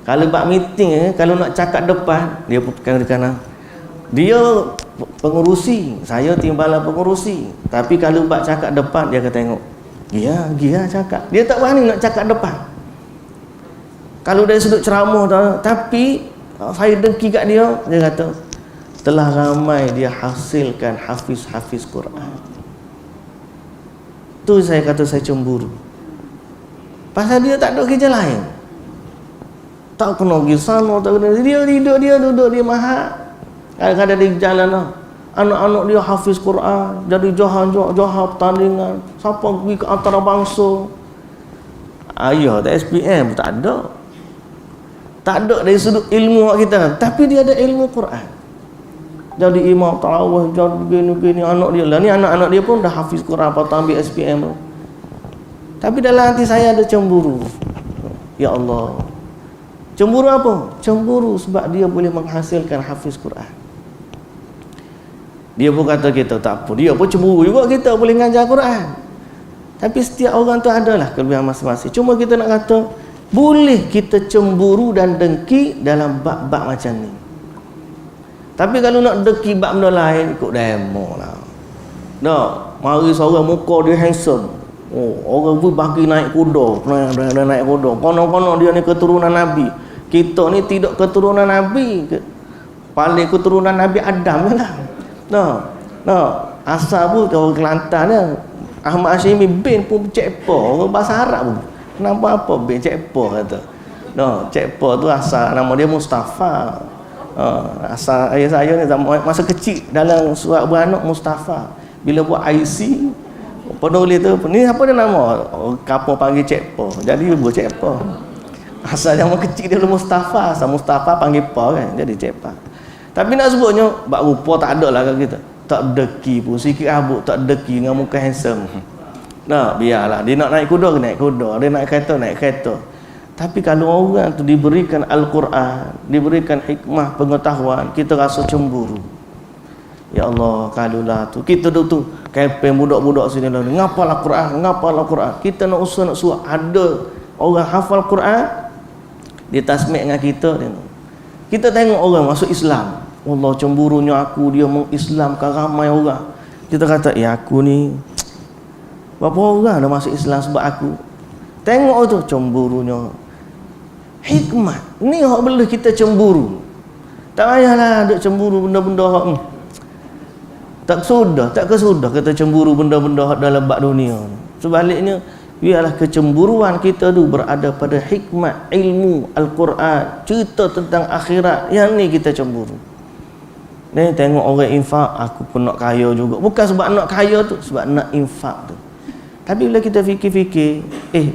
Kalau buat meeting, kalau nak cakap depan, dia pegang di kanan. Dia pengurusi, saya timbalan pengurusi. Tapi kalau buat cakap depan, dia akan tengok, Gia cakap. Dia tak berani nak cakap depan. Kalau dari sudut ceramah tu, tapi saya dengki kat dia kata, telah ramai dia hasilkan hafiz Quran. Tu saya kata saya cemburu. Pasal dia tak ada kerja lain. Tak kena pergi sana, tak kena. Dia duduk dia mahal. Kadang-kadang di jalan lah, anak-anak dia hafiz Quran, jadi johar pertandingan. Siapa pergi ke antarabangsa? Ayah, tak SPM tak ada. Tak ada dari sudut ilmu kita, tapi dia ada ilmu Quran. Jadi imam tarawih, jadi begini anak dia lah. Ni anak-anak dia pun dah hafiz Quran, patut ambil SPM tu. Tapi dalam hati saya ada cemburu. Ya Allah. Cemburu apa? Cemburu sebab dia boleh menghasilkan hafiz Quran. Dia pun kata kita tak apa. Dia pun cemburu juga kita boleh ngajar Quran. Tapi setiap orang tu adalah kelebihan masing-masing. Cuma kita nak kata, boleh kita cemburu dan dengki dalam bab-bab macam ni. Tapi kalau nak dengki bab benda lain, ikut demo lah. Mari seorang muka dia handsome. Orang pun bagi naik kuda, naik kuda. Konon-konon dia ni keturunan Nabi. Kita ni tidak keturunan Nabi. Paling keturunan Nabi Adam je lah. Asal pun orang Kelantan ni, Ahmad Hashimi bin pun cekpo, orang bahasa Arab pun. Kenapa apa bin cekpo kata. Cekpo tu asal nama dia Mustafa. Asal ayah saya ni masa kecil dalam surat beranak Mustafa. Bila buat IC, penulis tu ni apa dia nama? Kampung panggil cekpo. Jadi dia buat cekpo. Asal zaman kecil dia Mustafa, asal Mustafa panggil pa kan, jadi cekpa. Tapi nak sebutnya bak rupa tak ada lah kat kita. Tak deki pun, sikit rambut tak deki dengan muka handsome. Nah, biarlah dia nak naik kuda, naik kuda, dia naik kereta, naik kereta. Tapi kalau orang tu diberikan Al-Quran, diberikan hikmah pengetahuan, kita rasa cemburu. Ya Allah, kalulah tu kita tu kepeng budak-budak sini lah, ngapal Al-Quran, ngapal Al-Quran. Kita nak usaha nak suruh ada orang hafal Quran, dia tasmik dengan kita. Kita tengok orang masuk Islam, Allah cemburunya aku, dia mengislamkan ramai orang. Kita kata, ya aku ni berapa orang dah masuk Islam sebab aku. Tengok tu cemburunya. Hikmah ni hak boleh kita cemburu. Tak payahlah duk cemburu benda-benda hak tak kesudah kita cemburu benda-benda hak dalam bab dunia. Sebaliknya, biarlah kecemburuan kita tu berada pada hikmat ilmu Al-Quran, cerita tentang akhirat. Yang ni kita cemburu. Ni tengok orang infak, aku pun nak kaya juga. Bukan sebab nak kaya tu, sebab nak infak tu. Tapi bila kita fikir-fikir,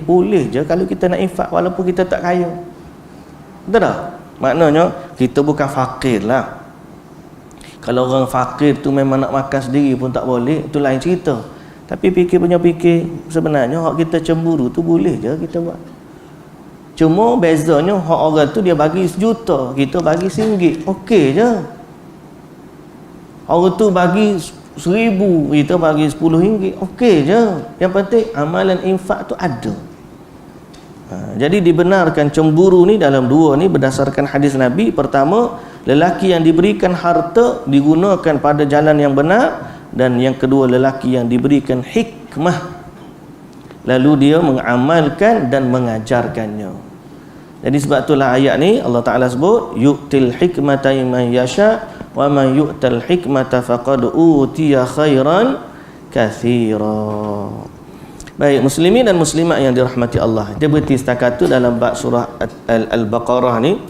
boleh je kalau kita nak infak walaupun kita tak kaya. Betul tak? Maknanya kita bukan fakir lah. Kalau orang fakir tu memang nak makan sendiri pun tak boleh, itu lain cerita. Tapi fikir sebenarnya hak kita cemburu tu boleh je kita buat. Cuma bezanya hak orang tu dia bagi 1 juta, kita bagi RM1, okey je. Orang tu bagi 1,000, kita bagi RM10, okey je. Yang penting amalan infak tu ada. Jadi dibenarkan cemburu ni dalam dua ni berdasarkan hadis Nabi. Pertama, lelaki yang diberikan harta digunakan pada jalan yang benar, dan yang kedua, lelaki yang diberikan hikmah lalu dia mengamalkan dan mengajarkannya. Jadi sebab itulah ayat ni Allah Ta'ala sebut yu'til hikmata man yasha wa man yu'tal hikmata faqad utiya khairan katsira. Baik, muslimin dan muslimat yang dirahmati Allah, dia berhenti setakat tu dalam bab surah Al-Baqarah ni.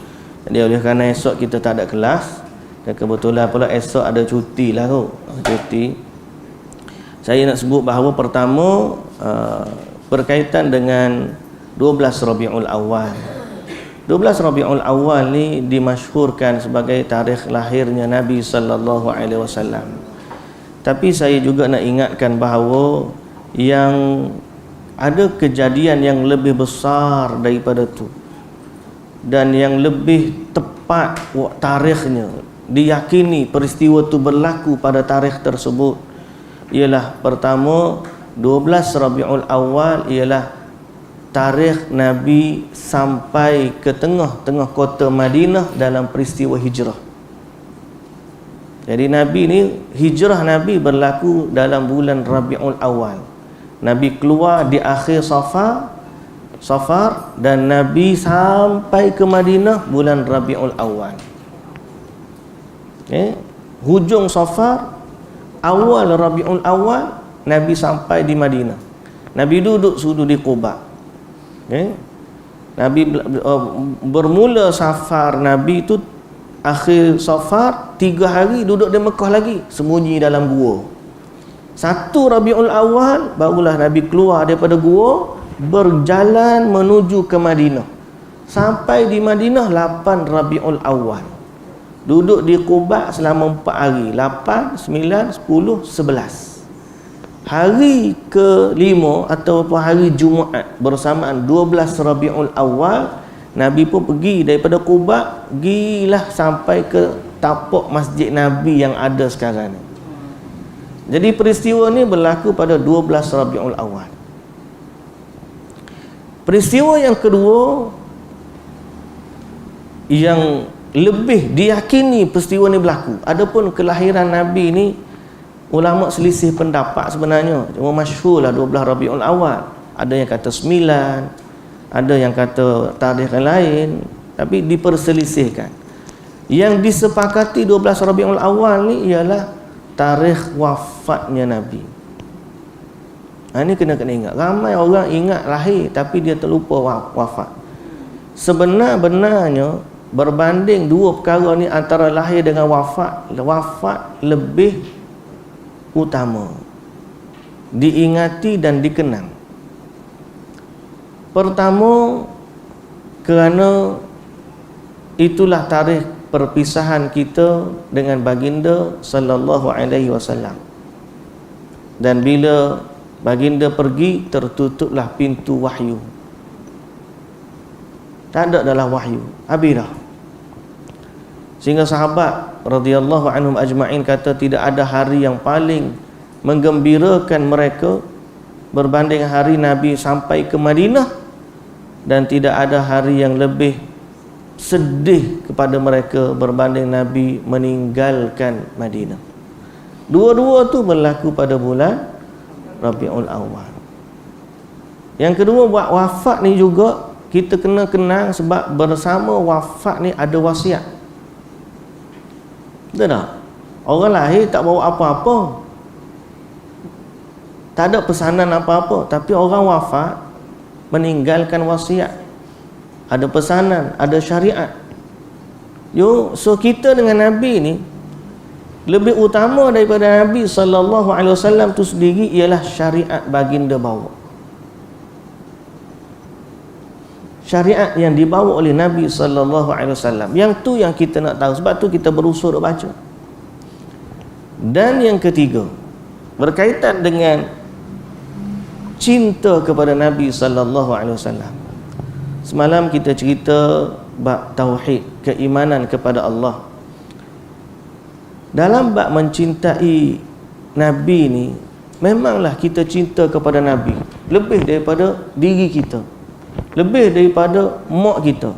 Dia oleh kerana esok kita tak ada kelas, dan kebetulan pula esok ada cuti lah tu, cuti. Saya nak sebut bahawa pertama berkaitan dengan 12 Rabiul Awal. 12 Rabiul Awal ni dimasyhurkan sebagai tarikh lahirnya Nabi sallallahu alaihi wasallam. Tapi saya juga nak ingatkan bahawa yang ada kejadian yang lebih besar daripada tu, dan yang lebih tepat tarikhnya, diyakini peristiwa itu berlaku pada tarikh tersebut, ialah pertama 12 Rabiul Awal ialah tarikh Nabi sampai ke tengah-tengah kota Madinah dalam peristiwa hijrah. Jadi Nabi ni, hijrah Nabi berlaku dalam bulan Rabiul Awal. Nabi keluar di akhir Safar dan Nabi sampai ke Madinah bulan Rabiul Awal. Hujung Safar, awal Rabiul Awal, Nabi sampai di Madinah. Nabi duduk sudu di Quba. Nabi bermula safar Nabi itu akhir Safar, 3 hari duduk di Mekah lagi, sembunyi dalam gua. 1 Rabiul Awal barulah Nabi keluar daripada gua, berjalan menuju ke Madinah. Sampai di Madinah 8 Rabiul Awal. Duduk di Quba selama 4 hari, 8, 9, 10, 11. Hari ke-5 atau hari Jumaat bersamaan 12 Rabiul Awal, Nabi pun pergi daripada Quba, pergilah sampai ke tapak Masjid Nabi yang ada sekarang ni. Jadi peristiwa ni berlaku pada 12 Rabiul Awal. Peristiwa yang kedua yang lebih diyakini peristiwa ni berlaku. Adapun kelahiran Nabi ni ulama selisih pendapat sebenarnya. Cuma masyhurlah 12 Rabiul Awal. Ada yang kata 9, ada yang kata tarikh yang lain, tapi diperselisihkan. Yang disepakati 12 Rabiul Awal ni ialah tarikh wafatnya Nabi. Ini kena ingat. Ramai orang ingat lahir tapi dia terlupa wafat. Sebenar-benarnya berbanding dua perkara ni, antara lahir dengan wafat lebih utama, diingati dan dikenang. Pertama, kerana itulah tarikh perpisahan kita dengan baginda sallallahu alaihi wasallam. Dan bila baginda pergi, tertutuplah pintu wahyu. Tak ada dalam wahyu, habis dah. Sehingga sahabat radhiyallahu anhum ajma'in kata tidak ada hari yang paling menggembirakan mereka berbanding hari Nabi sampai ke Madinah, dan tidak ada hari yang lebih sedih kepada mereka berbanding Nabi meninggalkan Madinah. Dua-dua tu berlaku pada bulan Rabiul Awal. Yang kedua, buat wafat ni juga kita kena kenang, sebab bersama wafat ni ada wasiat. Betul tak? Orang lahir tak bawa apa-apa, tak ada pesanan apa-apa, tapi orang wafat meninggalkan wasiat. Ada pesanan, ada syariat. So kita dengan Nabi ni lebih utama daripada Nabi sallallahu alaihi wasallam tu sendiri ialah syariat baginda bawa. Syariat yang dibawa oleh Nabi sallallahu alaihi wasallam. Yang tu yang kita nak tahu, sebab tu kita berusaha nak baca. Dan yang ketiga, berkaitan dengan cinta kepada Nabi sallallahu alaihi wasallam. Semalam kita cerita bab tauhid, keimanan kepada Allah. Dalam bab mencintai Nabi ni, memanglah kita cinta kepada Nabi lebih daripada diri kita, lebih daripada mak kita,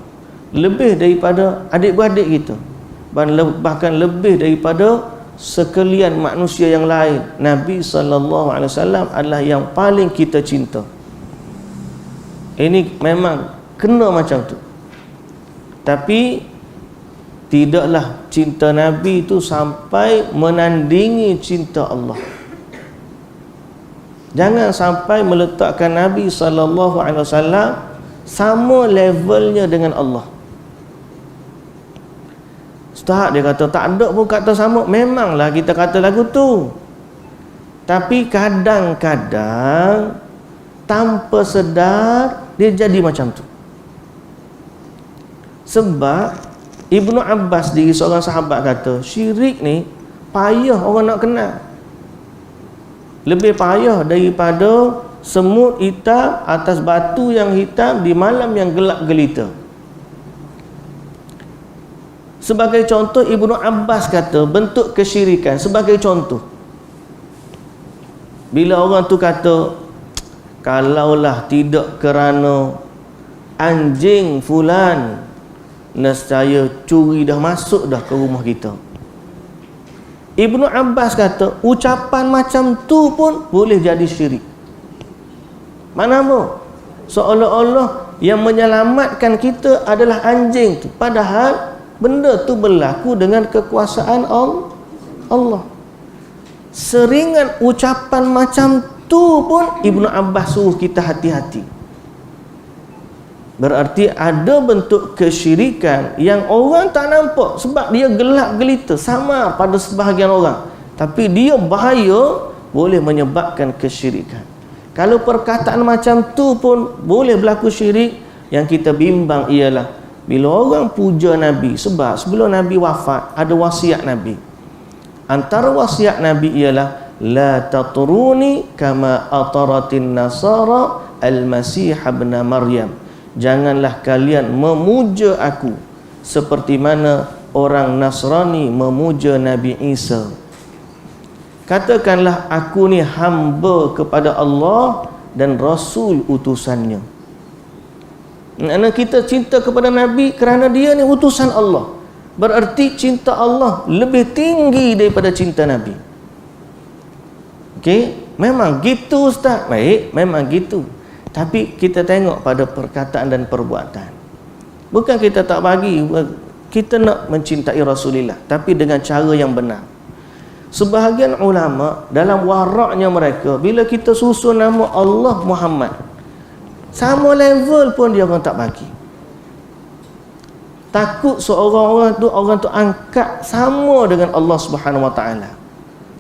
lebih daripada adik-beradik kita, bahkan lebih daripada sekalian manusia yang lain. Nabi sallallahu alaihi wasallam adalah yang paling kita cinta. Ini memang kena macam tu. Tapi tidaklah cinta Nabi itu sampai menandingi cinta Allah. Jangan sampai meletakkan Nabi sallallahu alaihi wasallam sama levelnya dengan Allah. Ustaz dia kata tak ada pun kata sama. Memanglah kita kata lagu tu, tapi kadang-kadang tanpa sedar dia jadi macam tu. Sebab Ibnu Abbas diri seorang sahabat kata, syirik ni payah orang nak kenal, lebih payah daripada semut hitam atas batu yang hitam di malam yang gelap gelita. Sebagai contoh, Ibnu Abbas kata bentuk kesyirikan sebagai contoh, bila orang tu kata, kalaulah tidak kerana anjing fulan, nescaya curi dah masuk dah ke rumah kita. Ibnu Abbas kata ucapan macam tu pun boleh jadi syirik. Mana mau? Seolah-olah yang menyelamatkan kita adalah anjing tu, padahal benda tu berlaku dengan kekuasaan Allah. Seringan ucapan macam tu pun Ibnu Abbas suruh kita hati-hati. Berarti ada bentuk kesyirikan yang orang tak nampak sebab dia gelap gelita, sama pada sebahagian orang, tapi dia bahaya, boleh menyebabkan kesyirikan. Kalau perkataan macam tu pun boleh berlaku syirik. Yang kita bimbang ialah bila orang puja Nabi, sebab sebelum Nabi wafat ada wasiat Nabi. Antara wasiat Nabi ialah la tatruni kama ataratin nasara al-masih ibn Maryam. Janganlah kalian memuja aku seperti mana orang Nasrani memuja Nabi Isa. Katakanlah aku ni hamba kepada Allah dan Rasul utusannya. Kerana kita cinta kepada Nabi kerana dia ni utusan Allah, berarti cinta Allah lebih tinggi daripada cinta Nabi. Okey, memang gitu Ustaz. Baik, memang gitu. Tapi kita tengok pada perkataan dan perbuatan. Bukan kita tak bagi, kita nak mencintai Rasulullah, tapi dengan cara yang benar. Sebahagian ulama dalam waraknya mereka, bila kita susun nama Allah Muhammad, sama level pun dia orang tak bagi. Takut seorang orang tu angkat sama dengan Allah Subhanahu Wa Taala.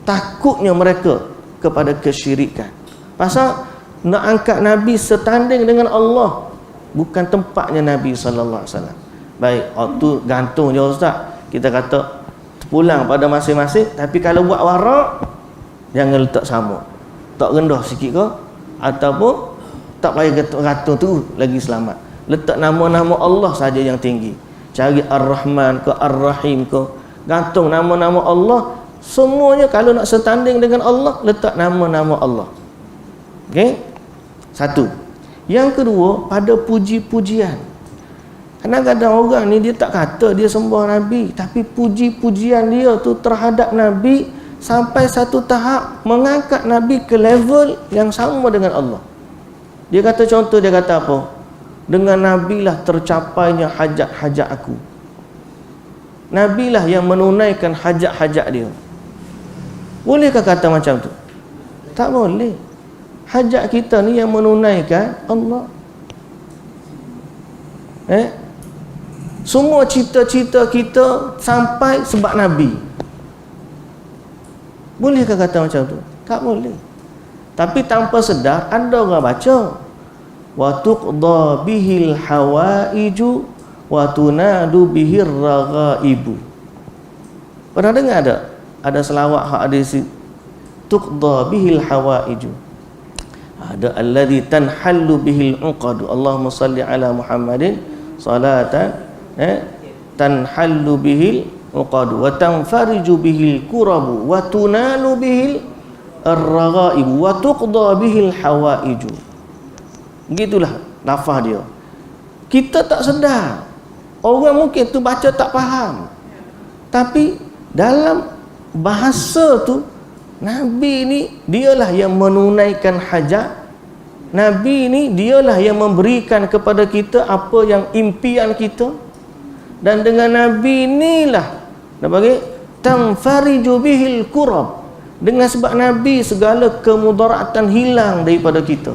Takutnya mereka kepada kesyirikan. Pasal nak angkat Nabi setanding dengan Allah, bukan tempatnya Nabi sallallahu alaihi wasallam. Baik, tu gantung je Ustaz. kita kata pulang pada masing-masing, tapi kalau buat warak jangan letak sama, tak rendah sikit ke ataupun tak payah rata tu lagi selamat. Letak nama-nama Allah saja yang tinggi, cari Ar-Rahman ke Ar-Rahim ke, gantung nama-nama Allah semuanya. Kalau nak setanding dengan Allah, letak nama-nama Allah. Okey, satu. Yang kedua, pada puji-pujian. Kadang-kadang orang ni dia tak kata dia sembah Nabi, tapi puji-pujian dia tu terhadap Nabi sampai satu tahap mengangkat Nabi ke level yang sama dengan Allah. Dia kata, contoh dia kata apa? Dengan Nabi lah tercapainya hajat-hajat aku. Nabi lah yang menunaikan hajat-hajat dia. Bolehkah kata macam tu? Tak boleh. Hajat kita ni yang menunaikan Allah. Semua cita-cita kita sampai sebab Nabi. Bolehkah kata macam tu? Tak boleh. Tapi tanpa sedar ada orang baca wa tuqda bihil hawaiju wa tunadu bihir raghaibu. Pernah dengar ada? Ada selawat hak ada isi tuqda bihil hawaiju. Ada alladhi tanhallu bihil uqadu. Allahumma salli ala Muhammadin salatan tanhallu bihil uqadu wa tanfariju bihil kurabu wa tunalu bihil ar-raghaibu wa tuqda bihil hawaiju. Begitulah lafaz dia. Kita tak sedar. Orang mungkin tu baca tak faham. Tapi dalam bahasa tu, Nabi ni dialah yang menunaikan hajat. Nabi ni dialah yang memberikan kepada kita apa yang impian kita. Dan dengan Nabi inilah tanfariju bihil kurab. Dengan sebab Nabi segala kemudaratan hilang daripada kita.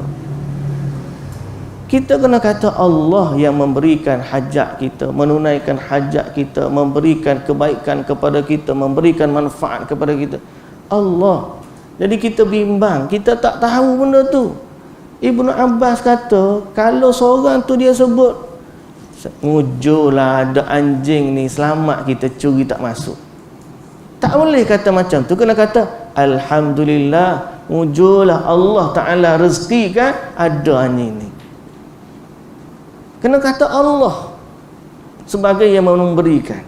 Kita kena kata Allah yang memberikan hajat kita, menunaikan hajat kita, memberikan kebaikan kepada kita, memberikan manfaat kepada kita. Allah. Jadi kita bimbang, kita tak tahu benda tu. Ibnu Abbas kata, kalau seorang tu dia sebut, mujurlah ada anjing ni, selamat kita curi tak masuk. Tak boleh kata macam tu. Kena kata alhamdulillah, mujurlah Allah Ta'ala rezekikan ada anjing ni. Kena kata Allah sebagai yang memberikan.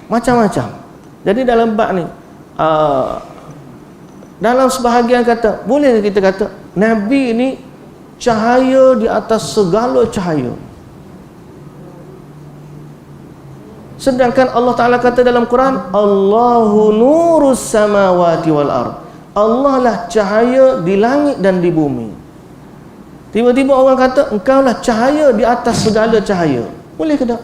Macam-macam. Jadi dalam bab ni dalam sebahagian kata, boleh kita kata Nabi ni cahaya di atas segala cahaya. Sedangkan Allah Ta'ala kata dalam Quran, Allahu nurus samawati wal ard. Allah lah cahaya di langit dan di bumi. Tiba-tiba orang kata, engkau lah cahaya di atas segala cahaya. Boleh ke tak?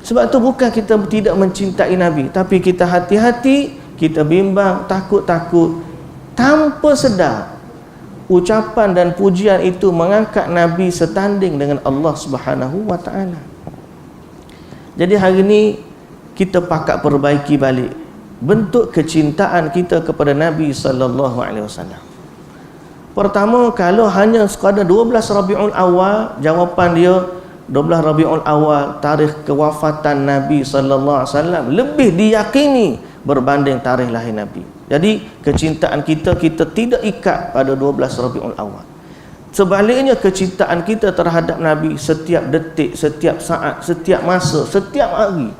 Sebab tu bukan kita tidak mencintai Nabi, tapi kita hati-hati, kita bimbang, takut-takut, tanpa sedar ucapan dan pujian itu mengangkat Nabi setanding dengan Allah Subhanahu wa ta'ala. Jadi hari ini kita pakat perbaiki balik bentuk kecintaan kita kepada Nabi sallallahu alaihi wasallam. Pertama, kalau hanya sekadar 12 Rabiul Awal, jawapan dia 12 Rabiul Awal tarikh kewafatan Nabi sallallahu alaihi wasallam lebih diyakini berbanding tarikh lahir Nabi. Jadi kecintaan kita tidak ikat pada 12 Rabiul Awal. Sebaliknya kecintaan kita terhadap Nabi setiap detik, setiap saat, setiap masa, setiap hari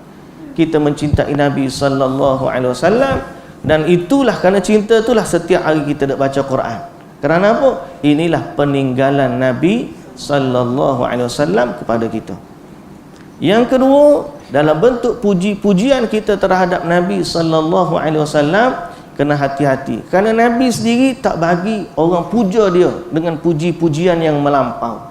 kita mencintai Nabi sallallahu alaihi wasallam. Dan itulah, kerana cinta itulah setiap hari kita nak baca Quran. Kerana apa? Inilah peninggalan Nabi sallallahu alaihi wasallam kepada kita. Yang kedua, dalam bentuk puji-pujian kita terhadap Nabi sallallahu alaihi wasallam, kena hati-hati. Kerana Nabi sendiri tak bagi orang puja dia dengan puji-pujian yang melampau.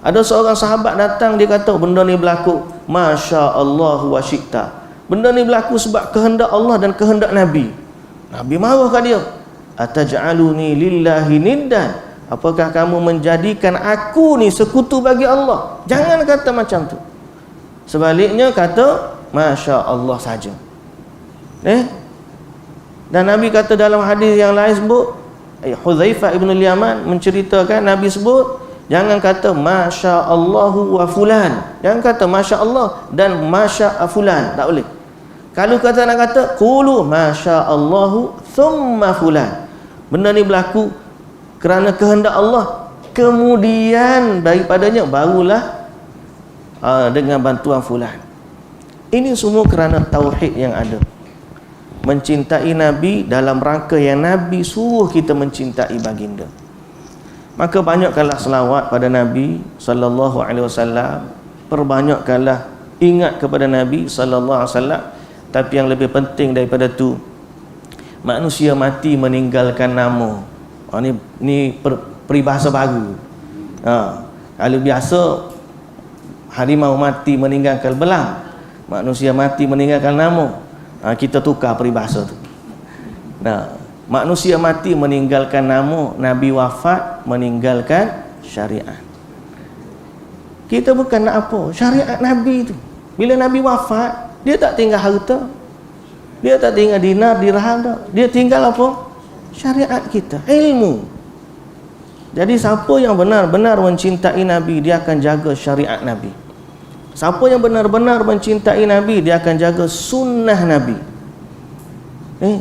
Ada seorang sahabat datang, dia kata benda ni berlaku Masya Allah wa syi'ta. Benda ni berlaku sebab kehendak Allah dan kehendak Nabi. Nabi marah kat dia. Ataj'aluni lillahi niddan. Apakah kamu menjadikan aku ni sekutu bagi Allah? Jangan kata macam tu. Sebaliknya kata Masya Allah saja. Dan Nabi kata dalam hadis yang lain sebut, Hudzaifah ibn al-Yaman menceritakan, Nabi sebut, Jangan kata Masya Allahu wa fulan. Jangan kata Masya Allah dan Masya fulan. Tak boleh. Kalau kata nak kata qulu Masya Allahu thumma fulan. Benda ni berlaku kerana kehendak Allah, kemudian daripadanya barulah dengan bantuan fulan. Ini semua kerana tauhid yang ada. Mencintai Nabi dalam rangka yang Nabi suruh kita mencintai baginda. Maka banyakkanlah selawat pada Nabi sallallahu alaihi wasallam, perbanyakkanlah ingat kepada Nabi sallallahu alaihi wasallam. Tapi yang lebih penting daripada tu, manusia mati meninggalkan nama. Ni peribahasa baru. Kalau biasa harimau mati meninggalkan belang, manusia mati meninggalkan nama. Kita tukar peribahasa tu. Manusia mati meninggalkan nama, Nabi wafat meninggalkan syariat. Kita bukan nak apa? Syariat Nabi tu. Bila Nabi wafat, dia tak tinggal harta, dia tak tinggal dinar, dirham dah. Dia tinggal apa? Syariat kita, ilmu. Jadi siapa yang benar-benar mencintai Nabi, dia akan jaga syariat Nabi. Siapa yang benar-benar mencintai Nabi, dia akan jaga sunnah Nabi.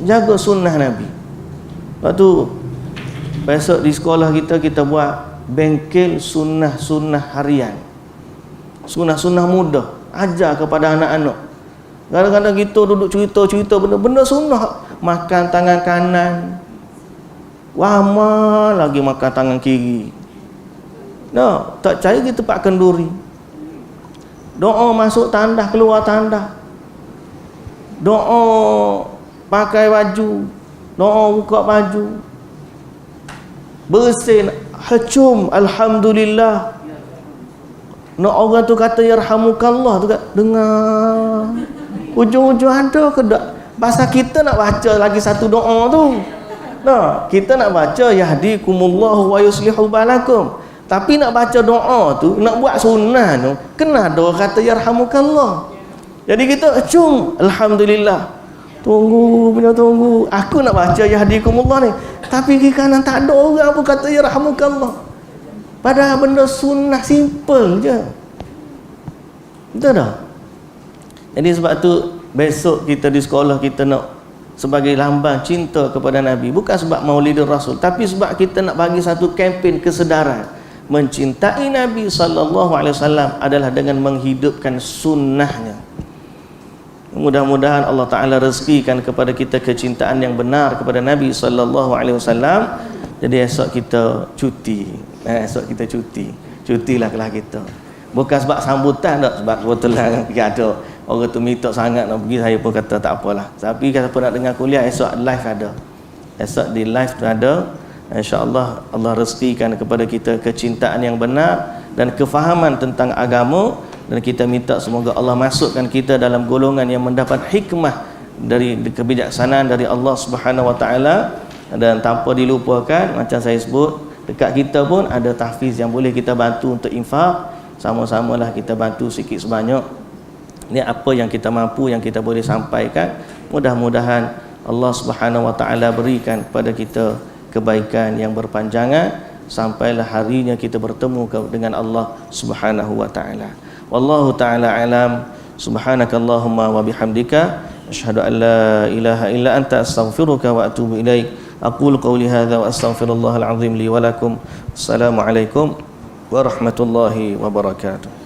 Jaga sunnah Nabi. Lepas tu besok di sekolah kita buat bengkel sunnah-sunnah harian, sunnah-sunnah muda. Ajar kepada anak-anak. Kadang-kadang kita duduk cerita-cerita benda-benda sunnah. Makan tangan kanan, lama lagi makan tangan kiri. Tak percaya kita tempat kenduri. Doa masuk tandas, keluar tandas. Doa pakai baju, doa buka baju. Bersin, hacum, alhamdulillah. Nak orang tu kata yarhamukallah tu, dengar. Ujung-ujung ada ke tak? Pasal kita nak baca lagi satu doa tu. Kita nak baca yahdikumullahu wa yuslihu balakum. Tapi nak baca doa tu, nak buat sunnah tu, kena ada orang kata yarhamukallah. Jadi kita alhamdulillah. Tunggu. Aku nak baca yahdikumullah ni, tapi kiri kanan tak ada orang pun kata yarhamukallah. Padahal benda sunnah simple je. Betul tak? Jadi sebab tu besok kita di sekolah kita nak sebagai lambang cinta kepada Nabi, bukan sebab Maulidur Rasul, tapi sebab kita nak bagi satu kempen kesedaran. Mencintai Nabi sallallahu alaihi wasallam adalah dengan menghidupkan sunnahnya. Mudah-mudahan Allah Ta'ala rezekikan kepada kita kecintaan yang benar kepada Nabi sallallahu alaihi wasallam. Jadi esok kita cuti. Cutilah kelas kita. Bukan sebab sambutan tak, sebab kebetulan ada orang tu minta sangat nak pergi, saya pun kata tak apalah. Tapi kalau nak dengar kuliah, esok live ada. Esok di live tu ada. InsyaAllah Allah rezekikan kepada kita kecintaan yang benar dan kefahaman tentang agama, dan kita minta semoga Allah masukkan kita dalam golongan yang mendapat hikmah dari kebijaksanaan dari Allah Subhanahu Wa Taala. Dan tanpa dilupakan, macam saya sebut, dekat kita pun ada tahfiz yang boleh kita bantu untuk infak. Sama-samalah kita bantu sikit sebanyak. Ini apa yang kita mampu, yang kita boleh sampaikan. Mudah-mudahan Allah Subhanahu Wa Taala berikan kepada kita kebaikan yang berpanjangan sampailah harinya kita bertemu dengan Allah Subhanahu Wa Taala. Wallahu taala alam. Subhanakallahumma wa bihamdika asyhadu an la ilaha illa anta astaghfiruka wa atubu ilaik. Aqulu qawli hadza wa astaghfirullahal azim li wa lakum. Assalamualaikum warahmatullahi wabarakatuh.